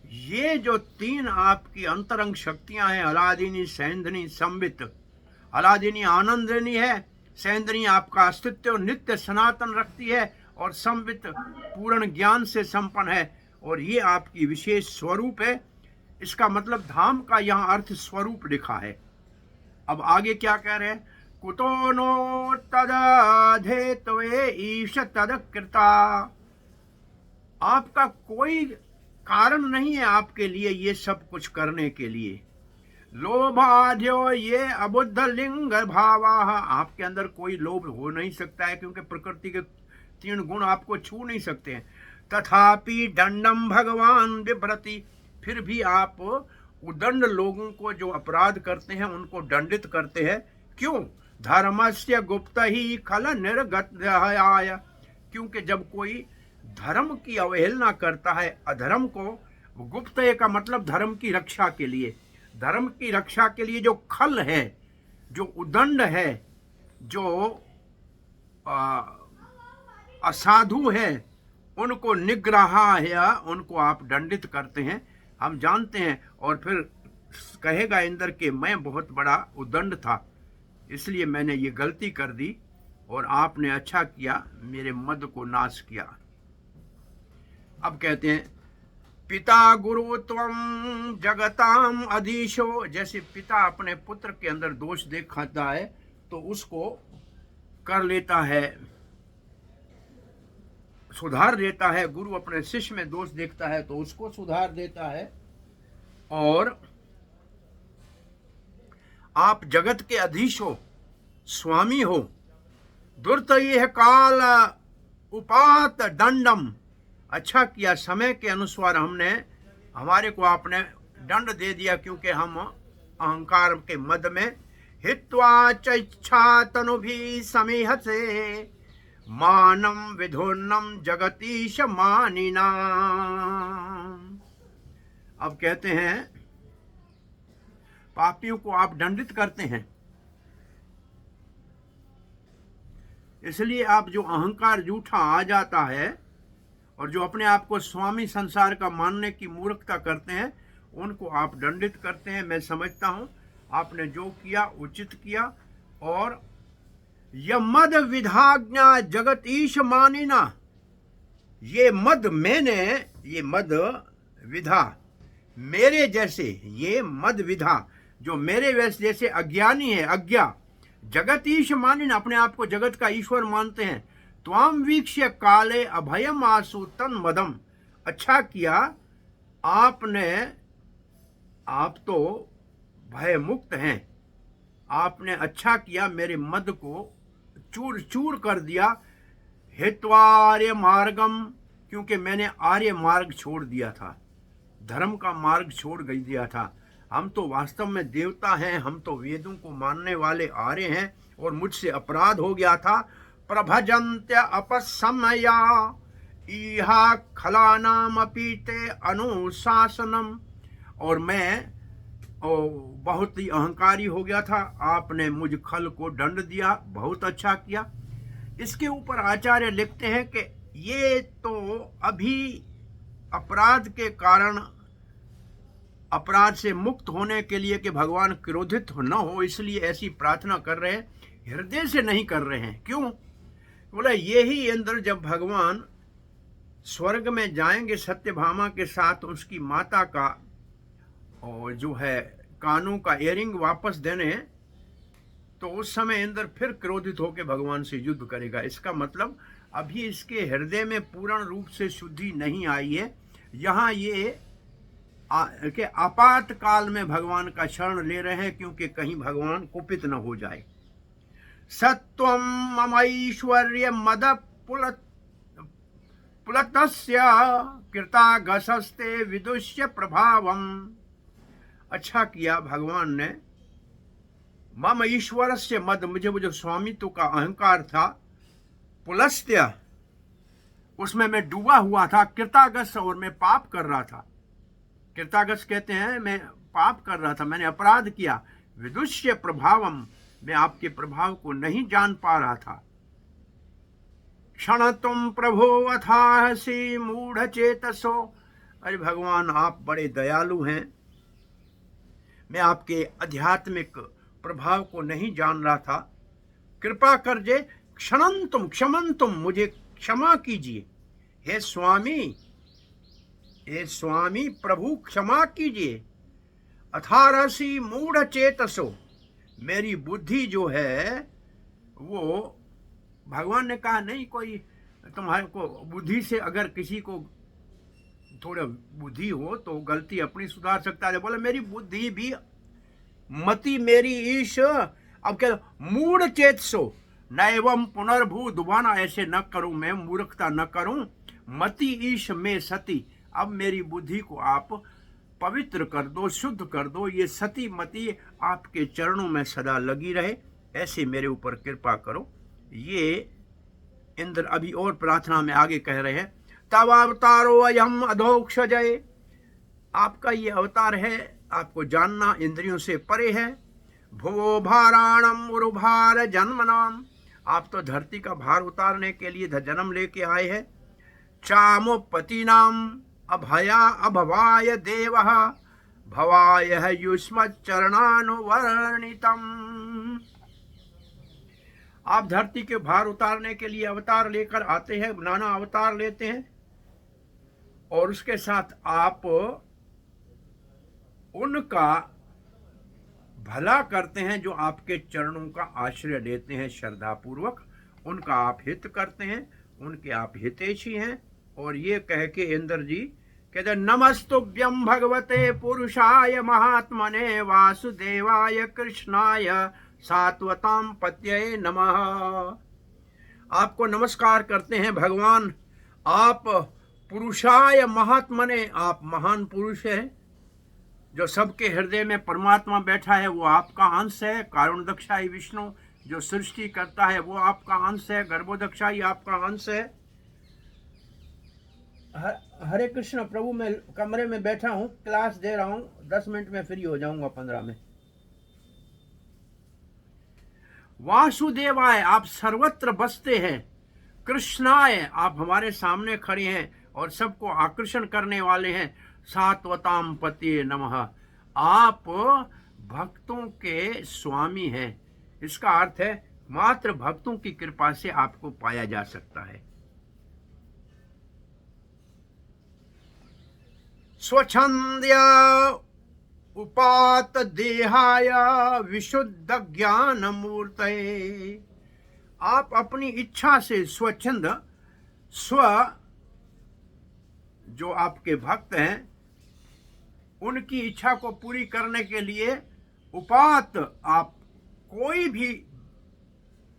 ये जो तीन आपकी अंतरंग शक्तियां हैं, हलादिनी सैंदनी संवित, हलादिनी आनंदनी है, सैंदनी आपका अस्तित्व नित्य सनातन रखती है और संवित पूर्ण ज्ञान से संपन्न है, और ये आपकी विशेष स्वरूप है। इसका मतलब धाम का यहाँ अर्थ स्वरूप लिखा है। अब आगे क्या कह रहे हैं? कुतो नो तदधेत्वे ईश तदकृता, आपका कोई कारण नहीं है आपके लिए ये सब कुछ करने के लिए। लोभाध्यो ये अबुद्ध लिंग भावा, आपके अंदर कोई लोभ हो नहीं सकता है क्योंकि प्रकृति के तीन गुण आपको छू नहीं सकते हैं। तथापि दंडम भगवान बिभ्रति, फिर भी आप उदंड लोगों को जो अपराध करते हैं उनको दंडित करते हैं। क्यों? धर्मस्य गुप्त ही खल निर्गत, क्योंकि जब कोई धर्म की अवहेलना करता है, अधर्म को, गुप्त का मतलब धर्म की रक्षा के लिए, धर्म की रक्षा के लिए जो खल है, जो उदंड है, जो असाधु है, उनको निग्रह है, उनको आप दंडित करते हैं, हम जानते हैं। और फिर कहेगा इंद्र के मैं बहुत बड़ा उदंड था, इसलिए मैंने ये गलती कर दी और आपने अच्छा किया, मेरे मद को नाश किया। अब कहते हैं पिता गुरु त्वं जगताम अधीशो, जैसे पिता अपने पुत्र के अंदर दोष देखता है तो उसको कर लेता है, सुधार देता है। गुरु अपने शिष्य में दोष देखता है तो उसको सुधार देता है। और आप जगत के अधीश हो, स्वामी हो। दुर्त यह काल उपात दंडम, अच्छा किया, समय के अनुसार हमने, हमारे को आपने दंड दे दिया क्योंकि हम अहंकार के मद में। हित्वा चैच्छा तनु भी समीह से मानम विधुन्नम जगतीश मानिना। अब कहते हैं पापियों को आप दंडित करते हैं, इसलिए आप जो अहंकार झूठा आ जाता है और जो अपने आप को स्वामी संसार का मानने की मूर्खता करते हैं, उनको आप दंडित करते हैं। मैं समझता हूं आपने जो किया उचित किया। और यह मद विधाज्ञा जगतीश मानिना, ये मद मैंने, ये मद विधा मेरे जैसे, ये मद विधा जो मेरे वैसे जैसे अज्ञानी है, अज्ञा, जगतीश मानिना, अपने आप को जगत का ईश्वर मानते हैं। त्वाम वीक्ष्य काले अभयम आसु तन मदम, अच्छा किया आपने, आप तो भय मुक्त हैं, आपने अच्छा किया, मेरे मद को चूर चूर कर दिया। हित्वार्य मार्गम, क्योंकि मैंने आर्य मार्ग छोड़ दिया था, धर्म का मार्ग छोड़ दिया था। हम तो वास्तव में देवता हैं, हम तो वेदों को मानने वाले आर्य हैं और मुझसे अपराध हो गया था। प्रभजन्त्य अपसमया इहा खलानाम अपीते अनुशासनम, और मैं बहुत ही अहंकारी हो गया था, आपने मुझ खल को दंड दिया, बहुत अच्छा किया। इसके ऊपर आचार्य लिखते हैं कि ये तो अभी अपराध के कारण अपराध से मुक्त होने के लिए कि भगवान क्रोधित न हो, इसलिए ऐसी प्रार्थना कर रहे हैं, हृदय से नहीं कर रहे हैं। क्यों? बोला यही इंद्र जब भगवान स्वर्ग में जाएंगे सत्यभामा के साथ उसकी माता का और जो है कानों का इयरिंग वापस देने, तो उस समय इंद्र फिर क्रोधित होकर भगवान से युद्ध करेगा। इसका मतलब अभी इसके हृदय में पूर्ण रूप से शुद्धि नहीं आई है। यहाँ ये के आपातकाल में भगवान का शरण ले रहे हैं, क्योंकि कहीं भगवान कुपित न हो जाए। सत्वम ममैश्वर्य मद पुलतस्य कृतागसस्ते विदुष्य प्रभावम। अच्छा किया भगवान ने, मम ईश्वर से मद, मुझे वो जो स्वामित्व का अहंकार था, पुलस्त्य, उसमें मैं डूबा हुआ था, कृतागस, और मैं पाप कर रहा था। कृतागस कहते हैं मैं पाप कर रहा था, मैंने अपराध किया। विदुष्य प्रभावम, मैं आपके प्रभाव को नहीं जान पा रहा था। क्षण तुम प्रभो अथाहसी मूढ़ चेतसो। अरे भगवान आप बड़े दयालु हैं, मैं आपके आध्यात्मिक प्रभाव को नहीं जान रहा था। कृपा कर जे क्षमन तुम, मुझे क्षमा कीजिए। हे स्वामी प्रभु क्षमा कीजिए। अथारसी मूढ़ चेतसो, मेरी बुद्धि जो है वो, भगवान ने कहा नहीं कोई तुम्हारे को बुद्धि से, अगर किसी को थोड़ा बुद्धि हो तो गलती अपनी सुधार सकता है। बोले मेरी बुद्धि भी मति मेरी ईश, अब क्या मूढ़ चेतसो नैवम पुनर्भू, दोबारा ऐसे न करूं, मैं मूर्खता न करूं। मति ईश में सती, अब मेरी बुद्धि को आप पवित्र कर दो, शुद्ध कर दो, ये सती मति आपके चरणों में सदा लगी रहे, ऐसे मेरे ऊपर कृपा करो। ये इंद्र अभी और प्रार्थना में आगे कह रहे हैं, तब अवतारो अयम अधोक्षजय, आपका ये अवतार है, आपको जानना इंद्रियों से परे है। भुवो भाराणम उरुभार जन्मनाम, आप तो धरती का भार उतारने के लिए जन्म लेके आए हैं। चामोपति नाम अभया अभवाय देव भवाय युष्म चरणानुवर्णितम, आप धरती के भार उतारने के लिए अवतार लेकर आते हैं, नाना अवतार लेते हैं, और उसके साथ आप उनका भला करते हैं जो आपके चरणों का आश्रय लेते हैं श्रद्धापूर्वक, उनका आप हित करते हैं, उनके आप हितैषी हैं। और ये कह के इंद्र जी कहते नमस्तुभ्यं भगवते पुरुषाय महात्मने वासुदेवाय कृष्णाय सात्वतां पत्यये नमः। आपको नमस्कार करते हैं भगवान, आप पुरुषाय महात्मने, आप महान पुरुष हैं, जो सबके हृदय में परमात्मा बैठा है वो आपका अंश है। कारुणदक्षाई विष्णु जो सृष्टि करता है वो आपका अंश है। गर्भोदक्षाई आपका अंश है। हरे कृष्ण प्रभु, मैं कमरे में बैठा हूँ, क्लास दे रहा हूँ, 10 मिनट में फ्री हो जाऊंगा, 15 में। वासुदेवाय, आप सर्वत्र बसते हैं। कृष्णाय, आप हमारे सामने खड़े हैं और सबको आकर्षण करने वाले हैं। सात्वताम पतिये नमः, आप भक्तों के स्वामी हैं। इसका अर्थ है मात्र भक्तों की कृपा से आपको पाया जा सकता है। स्वच्छंद्य उपात देहाय विशुद्ध ज्ञान मूर्तये, आप अपनी इच्छा से स्वच्छंद, स्व जो आपके भक्त हैं उनकी इच्छा को पूरी करने के लिए उपात, आप कोई भी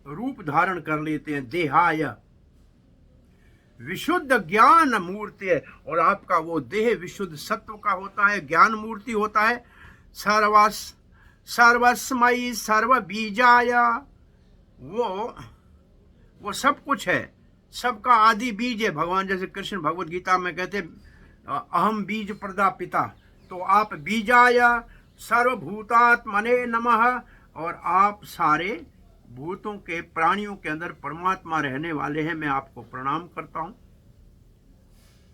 रूप धारण कर लेते हैं। देहाय विशुद्ध ज्ञान मूर्ति है, और आपका वो देह विशुद्ध सत्व का होता है, ज्ञान मूर्ति होता है। सर्वस्मयी सर्व बीजाय, वो सब कुछ है, सबका आदि बीज है भगवान। जैसे कृष्ण भगवद गीता में कहते अहम बीज प्रदापिता, तो आप बीजाय सर्वभूतात्मने नमः, और आप सारे भूतों के प्राणियों के अंदर परमात्मा रहने वाले हैं, मैं आपको प्रणाम करता हूं।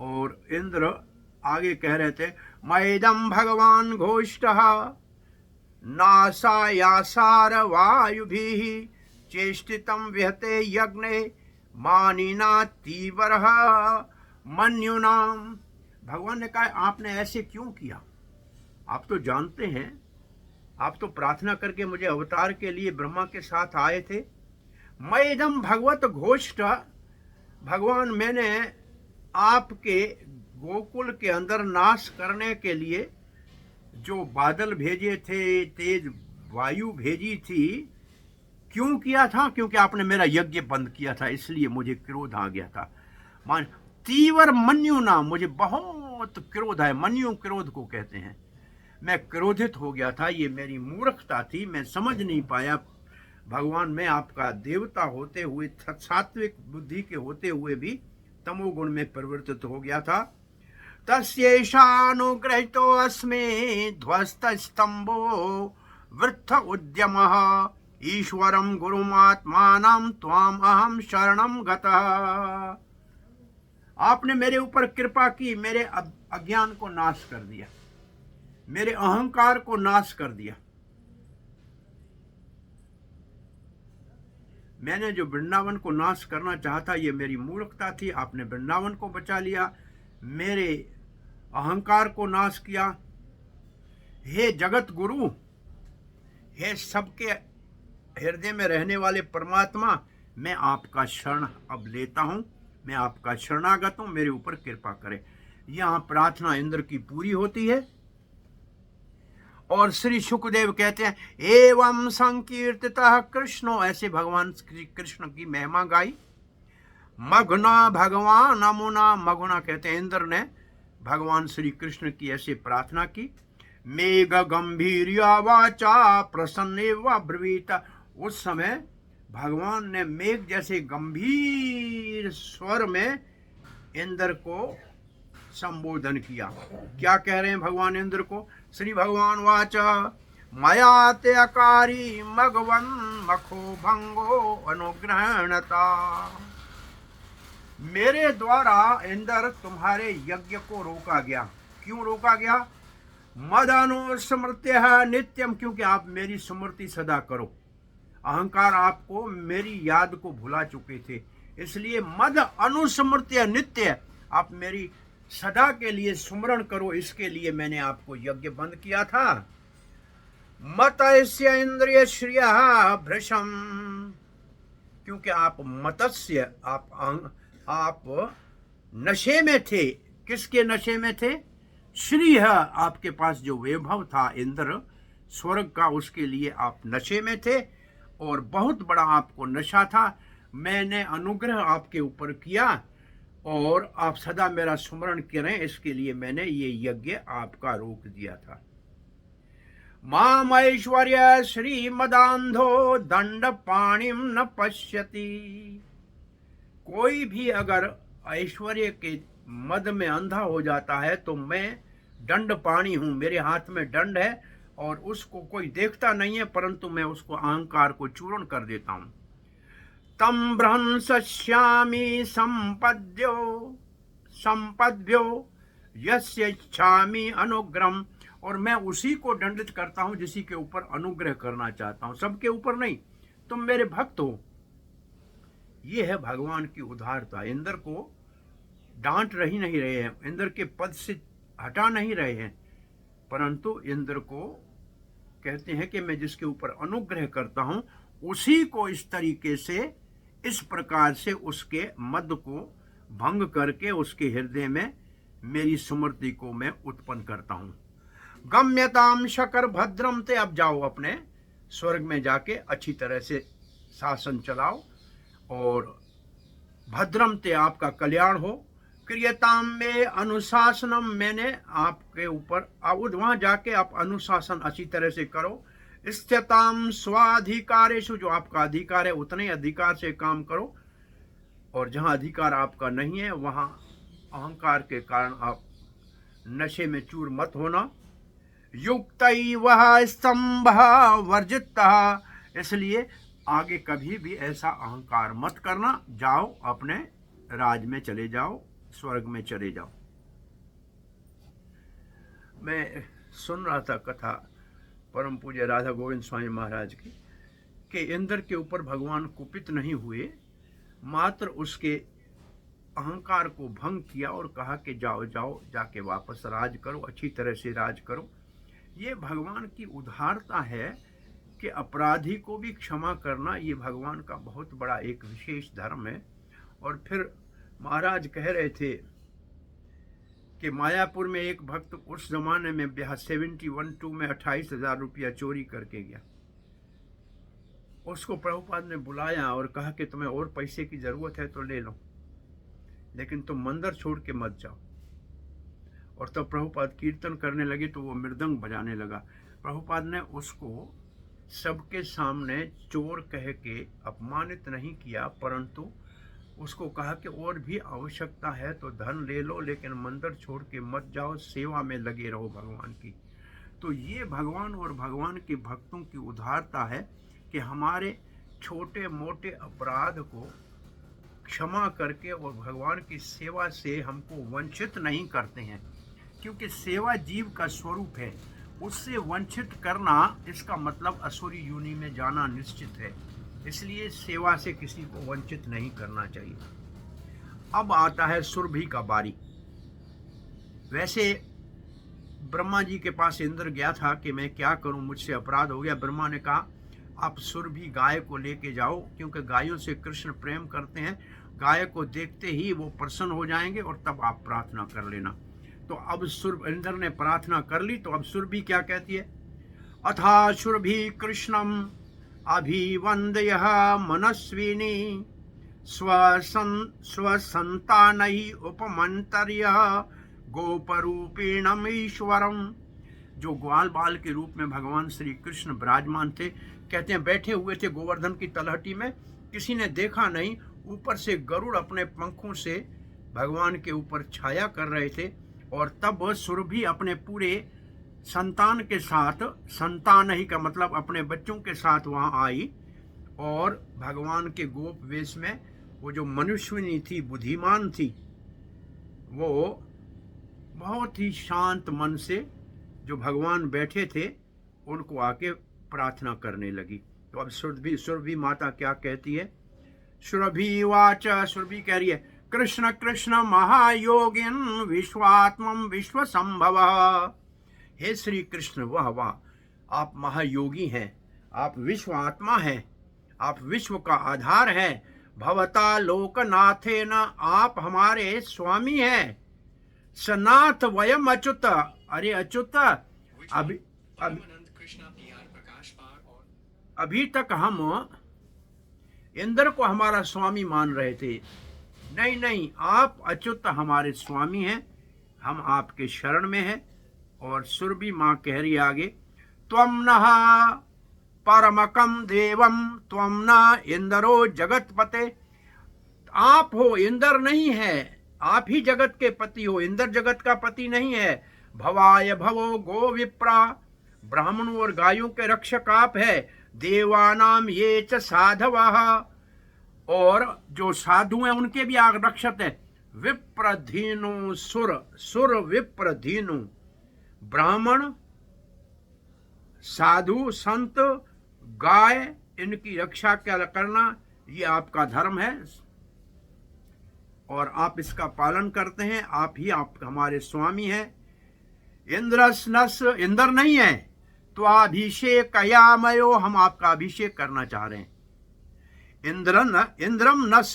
और इंद्र आगे कह रहे थे, मैदम भगवान घोष्टः नासायासार वायुभिः चेष्टितं विहते यज्ञे मानिना तीव्रः मन्युनाम। भगवान ने कहा आपने ऐसे क्यों किया? आप तो जानते हैं, आप तो प्रार्थना करके मुझे अवतार के लिए ब्रह्मा के साथ आए थे। मैदम भगवत घोष्ट, भगवान मैंने आपके गोकुल के अंदर नाश करने के लिए जो बादल भेजे थे, तेज वायु भेजी थी, क्यों किया था? क्योंकि आपने मेरा यज्ञ बंद किया था, इसलिए मुझे क्रोध आ गया था। मान तीव्र मन्यु नाम, मुझे बहुत क्रोध है। मन्यु क्रोध को कहते हैं। मैं क्रोधित हो गया था, ये मेरी मूर्खता थी, मैं समझ नहीं पाया भगवान, मैं आपका देवता होते हुए, सात्विक बुद्धि के होते हुए भी तमोगुण में परिवर्तित हो गया था। तस्यैषानुग्रहितो अस्मे ध्वस्त स्तंभो वृत्थ उद्यमः ईश्वरं गुरुमात्मानं त्वाम अहम शरणं गतः। आपने मेरे ऊपर कृपा की, मेरे अज्ञान को नाश कर दिया, मेरे अहंकार को नाश कर दिया। मैंने जो वृंदावन को नाश करना चाहता, ये मेरी मूर्खता थी। आपने वृंदावन को बचा लिया, मेरे अहंकार को नाश किया। हे जगत गुरु, हे सबके हृदय में रहने वाले परमात्मा, मैं आपका शरण अब लेता हूं, मैं आपका शरणागत हूं, मेरे ऊपर कृपा करें। यहां प्रार्थना इंद्र की पूरी होती है। और श्री शुकदेव कहते हैं, एवं संकीर्तितः कृष्णो, ऐसे भगवान श्री कृष्ण की महिमा गाई। मघुना भगवान अमुना, मघुना कहते हैं इंद्र ने भगवान श्री कृष्ण की ऐसे प्रार्थना की। मेघ गंभीर वाचा प्रसन्न व ब्रवीत, उस समय भगवान ने मेघ जैसे गंभीर स्वर में इंद्र को संबोधन किया। क्या कह रहे हैं भगवान इंद्र को? श्री भगवान वाच मया ते अकारी मघवन मखो भंगो अनुग्रहणता। मेरे द्वारा इंद्र तुम्हारे यज्ञ को रोका गया। क्यों रोका गया? मद अनुस्मृत्य नित्यम, क्योंकि आप मेरी स्मृति सदा करो। अहंकार आपको मेरी याद को भुला चुके थे, इसलिए मद अनुस्मृत्य नित्य, आप मेरी सदा के लिए सुमरण करो, इसके लिए मैंने आपको यज्ञ बंद किया था। मतस्य इंद्रिय श्रिय भृशम, क्योंकि आप मतस्य, आप नशे में थे। किसके नशे में थे? श्री है, आपके पास जो वैभव था इंद्र स्वर्ग का, उसके लिए आप नशे में थे और बहुत बड़ा आपको नशा था। मैंने अनुग्रह आपके ऊपर किया और आप सदा मेरा स्मरण करें, इसके लिए मैंने ये यज्ञ आपका रोक दिया था। माम ऐश्वर्य श्रीमदांधो दंड पाणिम न पश्यति, कोई भी अगर ऐश्वर्य के मद में अंधा हो जाता है तो मैं दंड पाणी हूं, मेरे हाथ में दंड है और उसको कोई देखता नहीं है, परंतु मैं उसको अहंकार को चूर्ण कर देता हूं। तम बृहंस्यामि संपद्यो यस्य इच्छामि अनुग्रहम, और मैं उसी को दंडित करता हूं जिसी के ऊपर अनुग्रह करना चाहता हूं, सबके ऊपर नहीं। तुम मेरे भक्त हो। ये है भगवान की उदारता। इंद्र को डांट रही नहीं रहे हैं, इंद्र के पद से हटा नहीं रहे हैं, परंतु इंद्र को कहते हैं कि मैं जिसके ऊपर अनुग्रह करता हूं उसी को इस तरीके से, इस प्रकार से उसके मद को भंग करके उसके हृदय में मेरी स्मृति को मैं उत्पन्न करता हूं। गम्यताम शकर भद्रम ते, अब जाओ अपने स्वर्ग में जाके अच्छी तरह से शासन चलाओ और भद्रम ते, आपका कल्याण हो। क्रियताम में अनुशासनम, मैंने आपके ऊपर वहां जाके आप अनुशासन अच्छी तरह से करो। स्थिताम स्वाधिकारेषु, जो आपका अधिकार है उतने अधिकार से काम करो, और जहां अधिकार आपका नहीं है वहां अहंकार के कारण आप नशे में चूर मत होना। युक्तैव स्तंभः वर्जितः, इसलिए आगे कभी भी ऐसा अहंकार मत करना। जाओ अपने राज में चले जाओ, स्वर्ग में चले जाओ। मैं सुन रहा था कथा परम पूज्य राधा गोविंद स्वामी महाराज की कि इंद्र के ऊपर भगवान कुपित नहीं हुए, मात्र उसके अहंकार को भंग किया और कहा कि जाओ जाओ जाके वापस राज करो, अच्छी तरह से राज करो। ये भगवान की उदारता है कि अपराधी को भी क्षमा करना, ये भगवान का बहुत बड़ा एक विशेष धर्म है। और फिर महाराज कह रहे थे कि मायापुर में एक भक्त उस जमाने में 71-2 में 28,000 रुपया चोरी करके गया। उसको प्रभुपाद ने बुलाया और कहा कि तुम्हें और पैसे की जरूरत है तो ले लो, लेकिन तुम मंदिर छोड़ के मत जाओ। और तब प्रभुपाद कीर्तन करने लगे तो वो मृदंग बजाने लगा। प्रभुपाद ने उसको सबके सामने चोर कह के अपमानित नहीं किया, परंतु उसको कहा कि और भी आवश्यकता है तो धन ले लो, लेकिन मंदिर छोड़ के मत जाओ, सेवा में लगे रहो भगवान की। तो ये भगवान और भगवान के भक्तों की उदारता है कि हमारे छोटे मोटे अपराध को क्षमा करके और भगवान की सेवा से हमको वंचित नहीं करते हैं, क्योंकि सेवा जीव का स्वरूप है। उससे वंचित करना, इसका मतलब असुरी योनि में जाना निश्चित है। इसलिए सेवा से किसी को वंचित नहीं करना चाहिए। अब आता है सुरभि का बारी। वैसे ब्रह्मा जी के पास इंद्र गया था कि मैं क्या करूं, मुझसे अपराध हो गया। ब्रह्मा ने कहा आप सुरभि गाय को लेके जाओ, क्योंकि गायों से कृष्ण प्रेम करते हैं, गाय को देखते ही वो प्रसन्न हो जाएंगे और तब आप प्रार्थना कर लेना। तो अब इंद्र ने प्रार्थना कर ली। तो अब सुरभि क्या कहती है, अथा सुरभि कृष्णम अभिवंदय मनस्विनी स्वसंतानै उपमंतर्य गोपरूपेणम ईश्वरम। जो ग्वाल बाल के रूप में भगवान श्री कृष्ण विराजमान थे, कहते हैं बैठे हुए थे गोवर्धन की तलहटी में, किसी ने देखा नहीं, ऊपर से गरुड़ अपने पंखों से भगवान के ऊपर छाया कर रहे थे। और तब सुरभि अपने पूरे संतान के साथ, संतान ही का मतलब अपने बच्चों के साथ वहां आई, और भगवान के गोप वेश में वो जो मनुष्यनी थी, बुद्धिमान थी, वो बहुत ही शांत मन से जो भगवान बैठे थे उनको आके प्रार्थना करने लगी। तो अब सुरभि माता क्या कहती है, सुरभि वाच, सुरभि कह रही है, कृष्ण कृष्ण महायोगिन विश्वात्मम विश्व संभव। हे श्री कृष्ण, वाह वाह, आप महायोगी हैं, आप विश्व आत्मा हैं, आप विश्व का आधार हैं। भवता लोकनाथेन, आप हमारे स्वामी हैं। सनाथ वयम अच्युत, अरे अच्युत, अभी तक हम इंद्र को हमारा स्वामी मान रहे थे। नहीं नहीं, आप अच्युत हमारे स्वामी हैं, हम आपके शरण में हैं। और सुरभि माँ कह रही आगे, त्वम नः परमकम देवम त्वम न इंद्रो जगतपते। आप हो, इंद्र नहीं है, आप ही जगत के पति हो, इंद्र जगत का पति नहीं है। भवाय भवो गो विप्रा, ब्राह्मणों और गायों के रक्षक आप है। देवानाम ये च साधवः, और जो साधु हैं उनके भी रक्षक है। विप्रधीनु सुर, सुर विप्रधीनु, ब्राह्मण, साधु, संत, गाय, इनकी रक्षा क्या करना, ये आपका धर्म है और आप इसका पालन करते हैं। आप हमारे स्वामी हैं। इंद्रस्नस, इंद्र नहीं है तो अभिषेक कयामयो, हम आपका अभिषेक करना चाह रहे हैं। इंद्रम नस,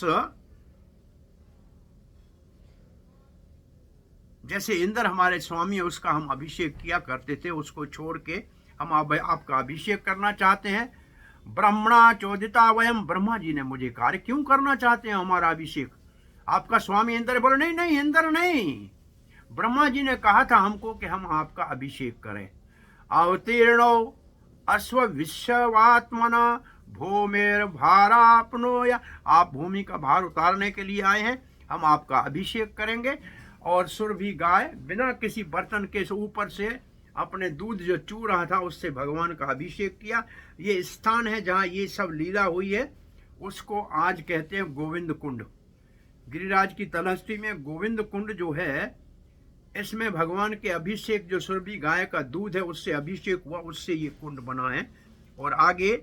जैसे इंद्र हमारे स्वामी है, उसका हम अभिषेक किया करते थे, उसको छोड़ के हम आपका अभिषेक करना चाहते हैं। ब्रह्मणा चोदिता वयम, ब्रह्मा जी ने मुझे कहा क्यों करना चाहते हैं हमारा अभिषेक, आपका स्वामी इंद्र। बोले नहीं नहीं, इंद्र नहीं, ब्रह्मा जी ने कहा था हमको कि हम आपका अभिषेक करें। अवतीर्णो अश्व विश्वात्मना भूमेर भारापनोया, आप भूमि का भार उतारने के लिए आए हैं, हम आपका अभिषेक करेंगे। और सुरभि गाय बिना किसी बर्तन के ऊपर से अपने दूध जो चू रहा था उससे भगवान का अभिषेक किया। ये स्थान है जहाँ ये सब लीला हुई है, उसको आज कहते हैं गोविंद कुंड। गिरिराज की तलहटी में गोविंद कुंड जो है, इसमें भगवान के अभिषेक, जो सुरभि गाय का दूध है उससे अभिषेक हुआ, उससे ये कुंड बना है। और आगे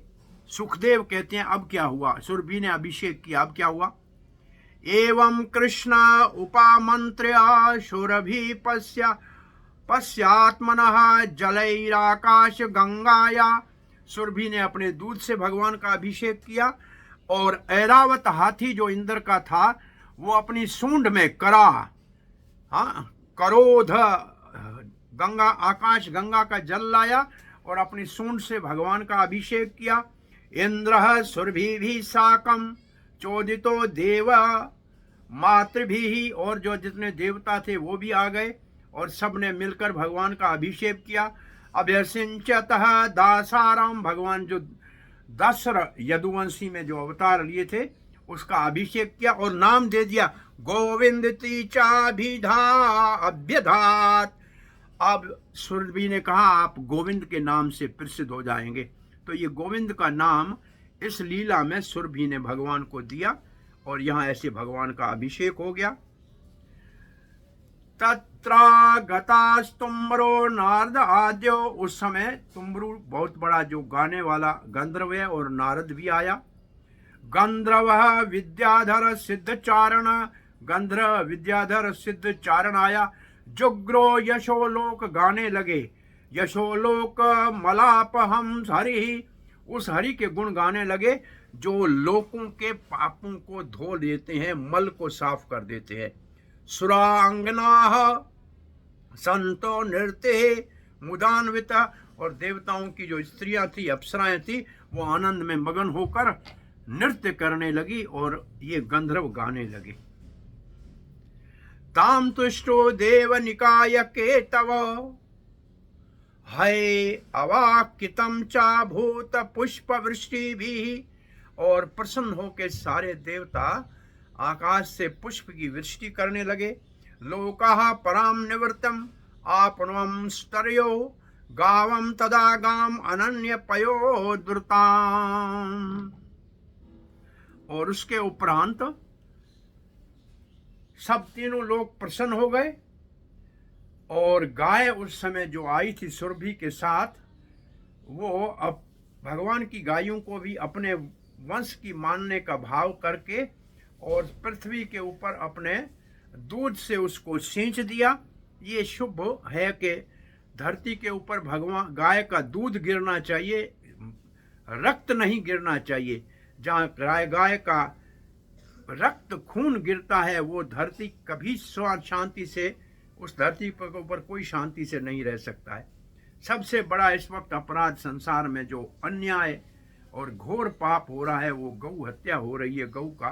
सुखदेव कहते हैं अब क्या हुआ, सुरभि ने अभिषेक किया, अब क्या हुआ। एवं कृष्ण उपामंत्र्य सुरभि पश्चात्मनः जलैराकाश गंगाया। सुरभि ने अपने दूध से भगवान का अभिषेक किया और ऐरावत हाथी जो इंद्र का था वो अपनी सूंड में करा, हाँ, करोध गंगा, आकाश गंगा का जल लाया और अपनी सूंड से भगवान का अभिषेक किया। इंद्र सुरभि साकम चोदितो देव मातृभि, और जो जितने देवता थे वो भी आ गए और सब ने मिलकर भगवान का अभिषेक किया। अभ्यसिंचतः दासाराम, भगवान जो दशरथ यदुवंशी में जो अवतार लिए थे उसका अभिषेक किया और नाम दे दिया गोविंद तीचाभिधा अभ्यधात। अब सुरभि ने कहा आप गोविंद के नाम से प्रसिद्ध हो जाएंगे। तो ये गोविंद का नाम इस लीला में सुरभि ने भगवान को दिया और यहाँ ऐसे भगवान का अभिषेक हो गया। तत्रागतास्तुम्बरो नारद आद्यो, उस समय तुम्बरु बहुत बड़ा जो गाने वाला गंधर्व है और नारद भी आया। गंधर्व विद्याधर सिद्ध चारण, गंधर्व विद्याधर सिद्ध चारण आया। जुग्रो यशोलोक, गाने लगे यशोलोक मलाप हम हरि, उस हरि के गुण गाने लगे जो लोकों के पापों को धो देते हैं, मल को साफ कर देते हैं। सुरांगना संतो नृत्य मुदान्विता, और देवताओं की जो स्त्रियां थी, अप्सराएं थी, वो आनंद में मगन होकर नृत्य करने लगी और ये गंधर्व गाने लगे। ताम तुष्टो देव निकाय के तव है अवाकितम चा भूत पुष्प वृष्टि भी, और प्रसन्न होकर सारे देवता आकाश से पुष्प की वृष्टि करने लगे। लोकाः पराम निवृत्तम आपनम स्तर्यो गावम तदा गाम अनन्य पयो द्रुताम, और उसके उपरांत सब तीनों लोग प्रसन्न हो गए। और गाय उस समय जो आई थी सुरभि के साथ, वो अब भगवान की गायों को भी अपने वंश की मानने का भाव करके और पृथ्वी के ऊपर अपने दूध से उसको सींच दिया। ये शुभ है कि धरती के ऊपर भगवान गाय का दूध गिरना चाहिए, रक्त नहीं गिरना चाहिए। जहाँ गाय का रक्त खून गिरता है वो धरती कभी शांति से, उस धरती के ऊपर कोई शांति से नहीं रह सकता है। सबसे बड़ा इस वक्त अपराध संसार में जो अन्याय और घोर पाप हो रहा है वो गौ हत्या हो रही है। गौ का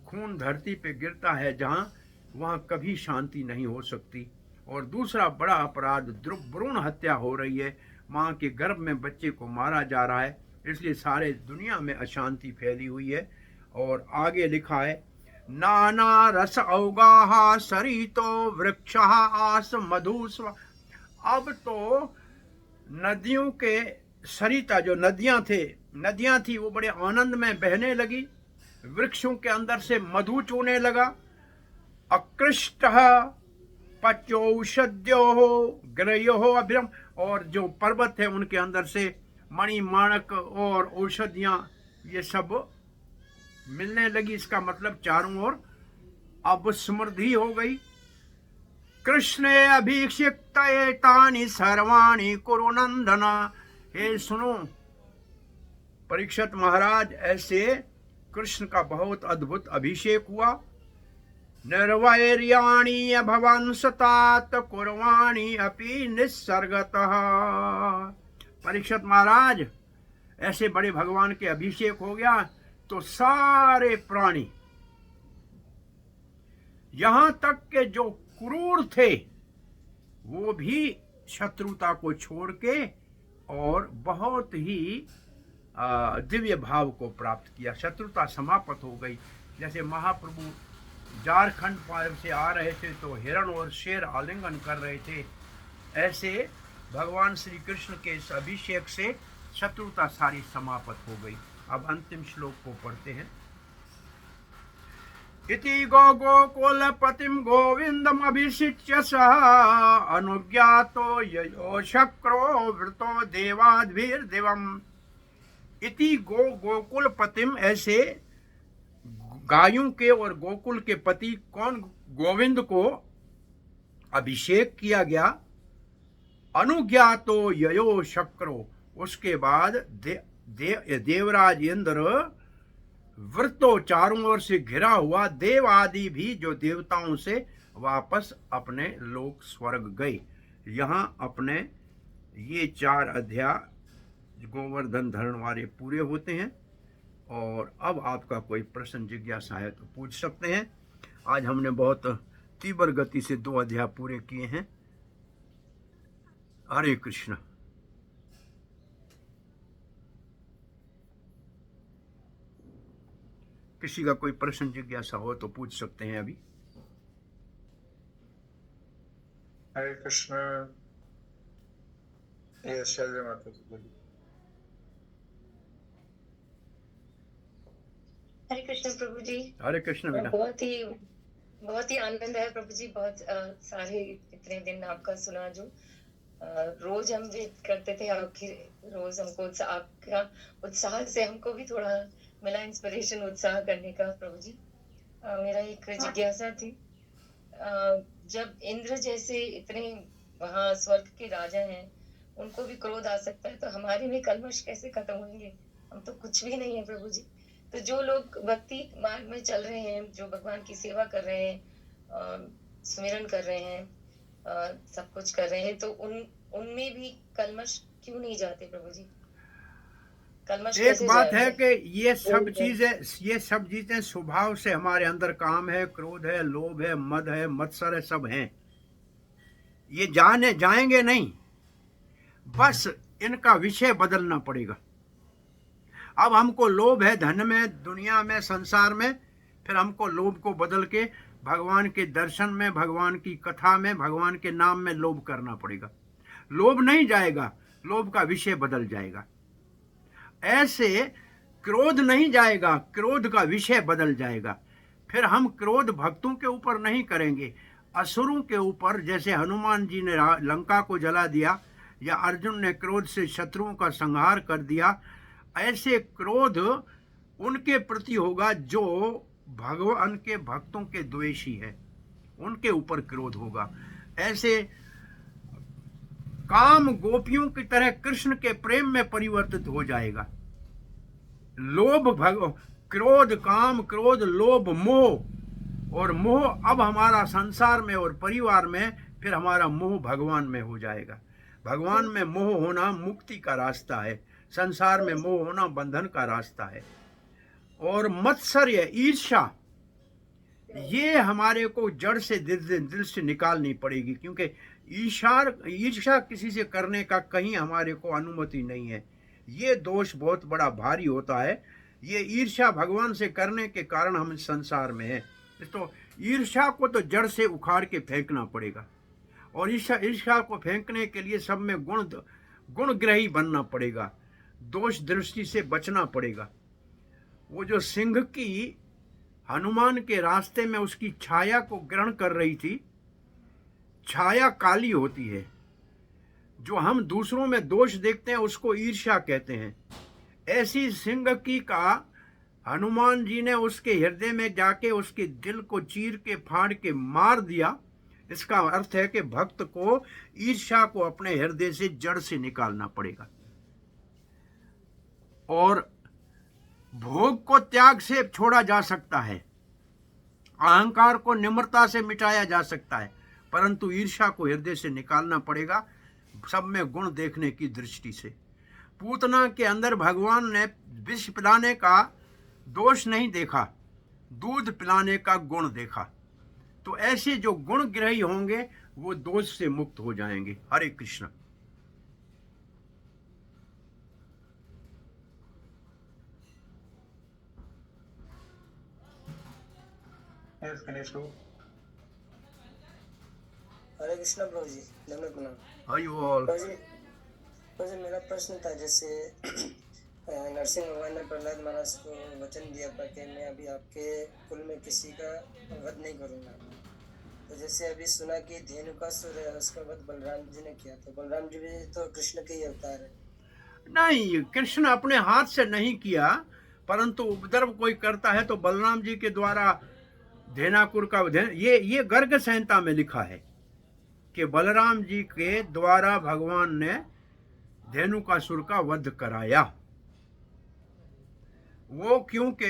खून धरती पे गिरता है जहाँ, वहाँ कभी शांति नहीं हो सकती। और दूसरा बड़ा अपराध भ्रूण हत्या हो रही है, माँ के गर्भ में बच्चे को मारा जा रहा है, इसलिए सारे दुनिया में अशांति फैली हुई है। और आगे लिखा है नाना रस अवगाहा सरितो वृक्षः आस मधुस्व। अब तो नदियों के सरिता, जो नदियां थी वो बड़े आनंद में बहने लगी, वृक्षों के अंदर से मधु चूने लगा। अकृष्ट पचौषध्यो ग्रयो अभिरम, और जो पर्वत है उनके अंदर से मणि माणक और औषधियां ये सब मिलने लगी। इसका मतलब चारों ओर अब समृद्धि हो गई। कृष्णे अभिषिक्त एतानि सर्वाणि कुरु नंदन, हे सुनो परीक्षित महाराज, ऐसे कृष्ण का बहुत अद्भुत अभिषेक हुआ। निर्वैर्याणि अभवंसतात कुर्वाणि अपि निसर्गतः। परीक्षित महाराज, ऐसे बड़े भगवान के अभिषेक हो गया तो सारे प्राणी, यहां तक के जो क्रूर थे वो भी शत्रुता को छोड़ के और बहुत ही दिव्य भाव को प्राप्त किया। शत्रुता समाप्त हो गई। जैसे महाप्रभु झारखंड पार से आ रहे थे तो हिरण और शेर आलिंगन कर रहे थे, ऐसे भगवान श्री कृष्ण के इस अभिषेक से शत्रुता सारी समाप्त हो गई। अब अंतिम श्लोक को पढ़ते हैं। इति गोकुलपतिं गोविन्दमभिषिच्य सः अनुज्ञातो ययो शक्रो वृतो देवाद्भिर्दिवम्। इति गोकुलपतिम, ऐसे गायों के और गोकुल के पति कौन, गोविंद को अभिषेक किया गया। अनुज्ञातो ययो शक्रो, उसके बाद देवराज इंद्र वृतो, चारों ओर से घिरा हुआ, देव आदि भी जो देवताओं से वापस अपने लोक स्वर्ग गए। यहाँ अपने ये 4 अध्याय गोवर्धन धरण वाले पूरे होते हैं। और अब आपका कोई प्रश्न जिज्ञासा है तो पूछ सकते हैं। आज हमने बहुत तीव्र गति से 2 अध्याय पूरे किए हैं। हरे कृष्ण। किसी का कोई प्रश्न जिज्ञासा हो तो पूछ सकते हैं अभी। हरे कृष्ण। ये शैलजा माता जी बोलिए। हरे कृष्ण प्रभु जी। हरे कृष्ण बेटा। बहुत ही आनंद है प्रभु जी। बहुत सारे इतने दिन आपका सुना, जो रोज हम वेट करते थे, आपकी रोज हमको आपका उत्साह से हमको भी थोड़ा मिला इंस्पिरेशन, उत्साह करने का प्रभु जी। मेरा एक जिज्ञासा थी, जब इंद्र जैसे इतने वहाँ स्वर्ग के राजा हैं, उनको भी क्रोध आ सकता है, तो हमारे में कल्मश कैसे खत्म होंगे? हम तो कुछ भी नहीं है प्रभु जी। तो जो लोग भक्ति मार्ग में चल रहे हैं, जो भगवान की सेवा कर रहे हैं, सुमिरन कर रहे हैं, सब कुछ कर रहे हैं, तो उनमें भी कल्मश क्यों नहीं जाते प्रभु जी? कल्मश एक बात है कि ये सब चीजें स्वभाव से हमारे अंदर काम है, क्रोध है, लोभ है, मद है, मत्सर है, सब हैं। ये जाएंगे नहीं, बस इनका विषय बदलना पड़ेगा। अब हमको लोभ है धन में, दुनिया में, संसार में, फिर हमको लोभ को बदल के भगवान के दर्शन में, भगवान की कथा में, भगवान के नाम में लोभ करना पड़ेगा। लोभ नहीं जाएगा, लोभ का विषय बदल जाएगा। ऐसे क्रोध नहीं जाएगा, क्रोध का विषय बदल जाएगा। फिर हम क्रोध भक्तों के ऊपर नहीं करेंगे, असुरों के ऊपर। जैसे हनुमान जी ने लंका को जला दिया, या अर्जुन ने क्रोध से शत्रुओं का संहार कर दिया, ऐसे क्रोध उनके प्रति होगा जो भगवान के भक्तों के द्वेषी है, उनके ऊपर क्रोध होगा। ऐसे काम गोपियों की तरह कृष्ण के प्रेम में परिवर्तित हो जाएगा। लोभ, क्रोध, काम, क्रोध, लोभ, मोह, और मोह अब हमारा संसार में और परिवार में, फिर हमारा मोह भगवान में हो जाएगा। भगवान में मोह होना मुक्ति का रास्ता है, संसार में मोह होना बंधन का रास्ता है। और मत्सर्य, ईर्ष्या, ये हमारे को जड़ से दिल से निकालनी पड़ेगी, क्योंकि ईर्ष्या किसी से करने का कहीं हमारे को अनुमति नहीं है। ये दोष बहुत बड़ा भारी होता है। ये ईर्ष्या भगवान से करने के कारण हम इस संसार में हैं। तो ईर्ष्या को तो जड़ से उखाड़ के फेंकना पड़ेगा। और ईर्ष्या को फेंकने के लिए सब में गुणग्रही बनना पड़ेगा, दोष दृष्टि से बचना पड़ेगा। वो जो सिंह की हनुमान के रास्ते में उसकी छाया को ग्रहण कर रही थी, छाया काली होती है। जो हम दूसरों में दोष देखते हैं उसको ईर्ष्या कहते हैं। ऐसी सिंह की का हनुमान जी ने उसके हृदय में जाके उसके दिल को चीर के फाड़ के मार दिया। इसका अर्थ है कि भक्त को ईर्ष्या को अपने हृदय से जड़ से निकालना पड़ेगा। और भोग को त्याग से छोड़ा जा सकता है, अहंकार को निम्रता से मिटाया जा सकता है, परंतु ईर्ष्या को हृदय से निकालना पड़ेगा, सब में गुण देखने की दृष्टि से। पूतना के अंदर भगवान ने विष पिलाने का दोष नहीं देखा, दूध पिलाने का गुण देखा। तो ऐसे जो गुण ग्रही होंगे वो दोष से मुक्त हो जाएंगे। हरे कृष्ण। Yes, Ganesh Babu. हरे कृष्ण प्रभु जी, दंडवत प्रणाम। हरि बोल। प्रभु जी मेरा प्रश्न था, जैसे से भगवान ने प्रहलाद महाराज को वचन दिया था कि मैं अभी आपके कुल में किसी का वध नहीं करूंगा। तो जैसे अभी सुना कि धेनुकासुर है, उसका वध बलराम जी ने किया, तो बलराम जी भी तो कृष्ण के ही अवतार है। नहीं, कृष्ण अपने हाथ से नहीं किया, परंतु उपद्रव कोई करता है तो बलराम जी के द्वारा धेनाकुर का ये गर्ग संहिता में लिखा है कि बलराम जी के द्वारा भगवान ने धेनुकासुर का वध कराया। वो क्योंकि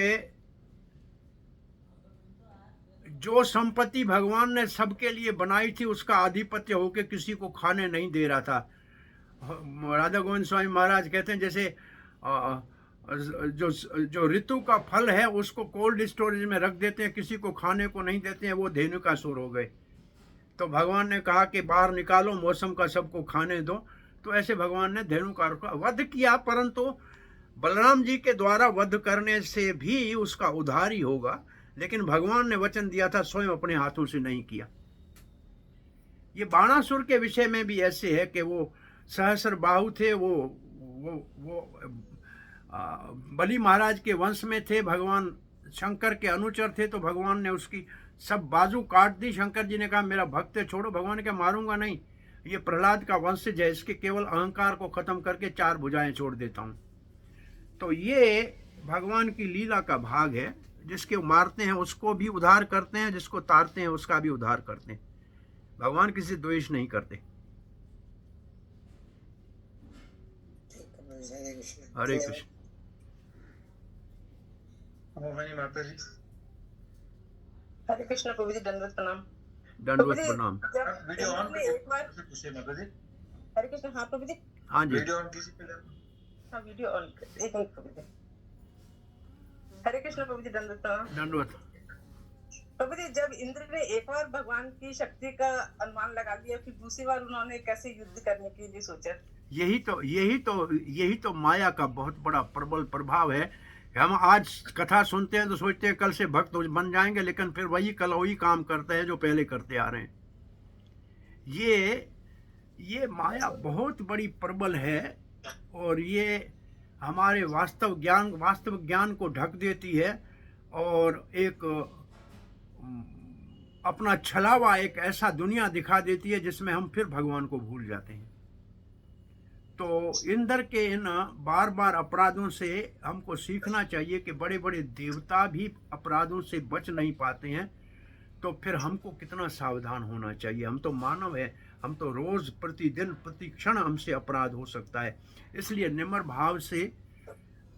जो संपत्ति भगवान ने सबके लिए बनाई थी उसका आधिपत्य होकर किसी को खाने नहीं दे रहा था। राधा गोविंद स्वामी महाराज कहते हैं जैसे जो ऋतु का फल है उसको कोल्ड स्टोरेज में रख देते हैं, किसी को खाने को नहीं देते हैं, वो धेनुकासुर हो गए। तो भगवान ने कहा कि बाहर निकालो, मौसम का सबको खाने दो। तो ऐसे भगवान ने धेनुकासुर का वध किया, परंतु बलराम जी के द्वारा वध करने से भी उसका उद्धार ही होगा, लेकिन भगवान ने वचन दिया था, स्वयं अपने हाथों से नहीं किया। ये बाणासुर के विषय में भी ऐसे है कि वो सहस्र बाहु थे, वो बलि महाराज के वंश में थे, भगवान शंकर के अनुचर थे, तो भगवान ने उसकी सब बाजू काट दी। शंकर जी ने कहा मेरा भक्त है, छोड़ो। भगवान ने कहा मारूंगा नहीं, ये प्रहलाद का वंशज है, इसके केवल अहंकार को खत्म करके 4 भुजाएं छोड़ देता हूं। तो ये भगवान की लीला का भाग है, जिसके मारते हैं उसको भी उद्धार करते हैं, जिसको तारते हैं उसका भी उद्धार करते हैं। भगवान किसी द्वेष नहीं करते। हरे कृष्ण। हरे कृष्ण। मोहिनी माता जी, हरे कृष्ण प्रभु जी, दंडवत प्रणाम। दंडवत प्रणाम। जब वीडियो ऑन इंद्र ने एक बार पूछिए माता जी, हरे कृष्ण, हाँ प्रभु जी, हाँ जी, वीडियो ऑन कीजिए पहले। हाँ वीडियो ऑन कर, एक मिनट प्रभु जी। हरे कृष्ण प्रभु जी, दंडवत प्रणाम। दंडवत। प्रभु जी, जब इंद्र ने एक बार भगवान की शक्ति का अनुमान लगा लिया, फिर दूसरी बार उन्होंने कैसे युद्ध करने के लिए सोचा? यही तो माया का बहुत बड़ा प्रबल प्रभाव है। हम आज कथा सुनते हैं तो सोचते हैं कल से भक्त बन जाएंगे, लेकिन फिर वही कल वही काम करते हैं जो पहले करते आ रहे हैं। ये माया बहुत बड़ी प्रबल है, और ये हमारे वास्तविक ज्ञान को ढक देती है, और एक अपना छलावा एक ऐसा दुनिया दिखा देती है जिसमें हम फिर भगवान को भूल जाते हैं। तो इंद्र के इन बार बार अपराधों से हमको सीखना चाहिए कि बड़े बड़े देवता भी अपराधों से बच नहीं पाते हैं, तो फिर हमको कितना सावधान होना चाहिए। हम तो मानव है, हम तो रोज प्रतिदिन प्रतिक्षण हमसे अपराध हो सकता है। इसलिए निम्र भाव से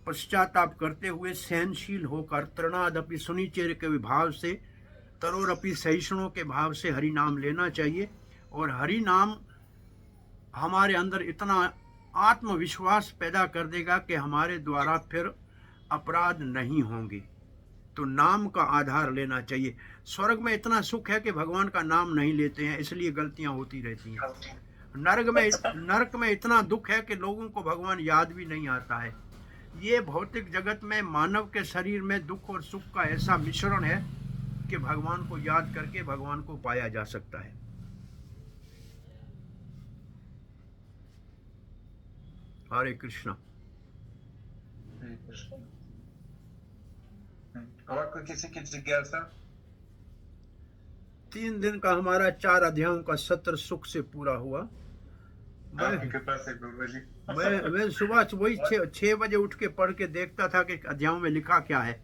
पश्चाताप करते हुए सहनशील होकर तृणादपि सुनिचेर के भाव से तरोरपि सहिष्णुओं के भाव से हरि नाम लेना चाहिए। और हरि नाम हमारे अंदर इतना आत्मविश्वास पैदा कर देगा कि हमारे द्वारा फिर अपराध नहीं होंगे। तो नाम का आधार लेना चाहिए। स्वर्ग में इतना सुख है कि भगवान का नाम नहीं लेते हैं, इसलिए गलतियां होती रहती हैं। नरक में इतना दुख है कि लोगों को भगवान याद भी नहीं आता है। ये भौतिक जगत में मानव के शरीर में दुख और सुख का ऐसा मिश्रण है कि भगवान को याद करके भगवान को पाया जा सकता है। हरे कृष्णा। हरे कृष्ण। और कोई किसी की जिज्ञासा? 3 दिन का हमारा 4 अध्यायों का सत्र सुख से पूरा हुआ। आपकी कृपा से गुरु जी। मैं सुबह वही 6 बजे उठ के पढ़ के देखता था कि अध्यायों में लिखा क्या है।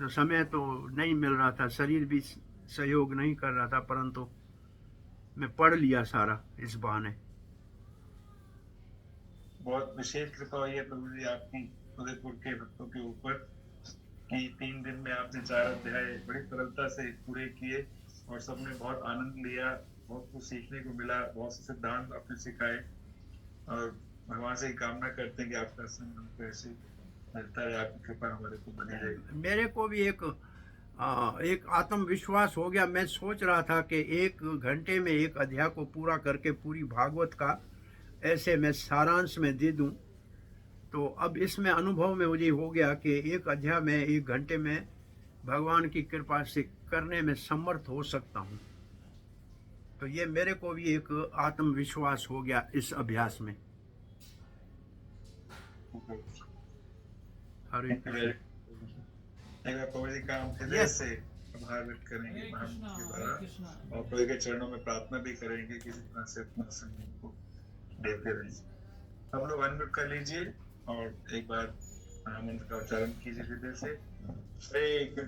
समय तो नहीं मिल रहा था, शरीर भी सहयोग नहीं कर रहा था, परंतु मैं पढ़ लिया सारा इस बहाने। बहुत विशेष कृपा हुई है प्रभु जी आपकी उदयपुर के भक्तों के ऊपर कि 3 दिन में आपने 4 अध्याय बड़ी सरलता से पूरे किए और सबने बहुत आनंद लिया, बहुत कुछ सीखने को मिला, बहुत से सिद्धांत आपने सिखाए, और भगवान से कामना करते हैं कि आपका संग हमको ऐसे मिलता है, आपकी कृपा हमारे को बनी रहेगी। मेरे को भी एक आत्मविश्वास हो गया। मैं सोच रहा था कि 1 घंटे में 1 अध्याय को पूरा करके पूरी भागवत का ऐसे मैं सारांश में दे दूं। तो अब इसमें अनुभव में मुझे हो गया कि 1 अध्याय में 1 घंटे में भगवान की कृपा से करने में समर्थ हो सकता हूं। तो ये मेरे को भी एक आत्मविश्वास हो गया इस अभ्यास में। हरे कृष्ण। एक बार प्रभु जी का हम हृदय Yes. से आभार व्यक्त करेंगे हरे महान कृष्णा, के हरे द्वारा, कृष्णा। और प्रभु के चरणों में प्रार्थना भी करेंगे कि जितना से उतना समय को देते रहें। सब लोग अनम्यूट कर लीजिए और एक बार मंत्र का उच्चारण कीजिए हृदय से। हरे कृष्ण।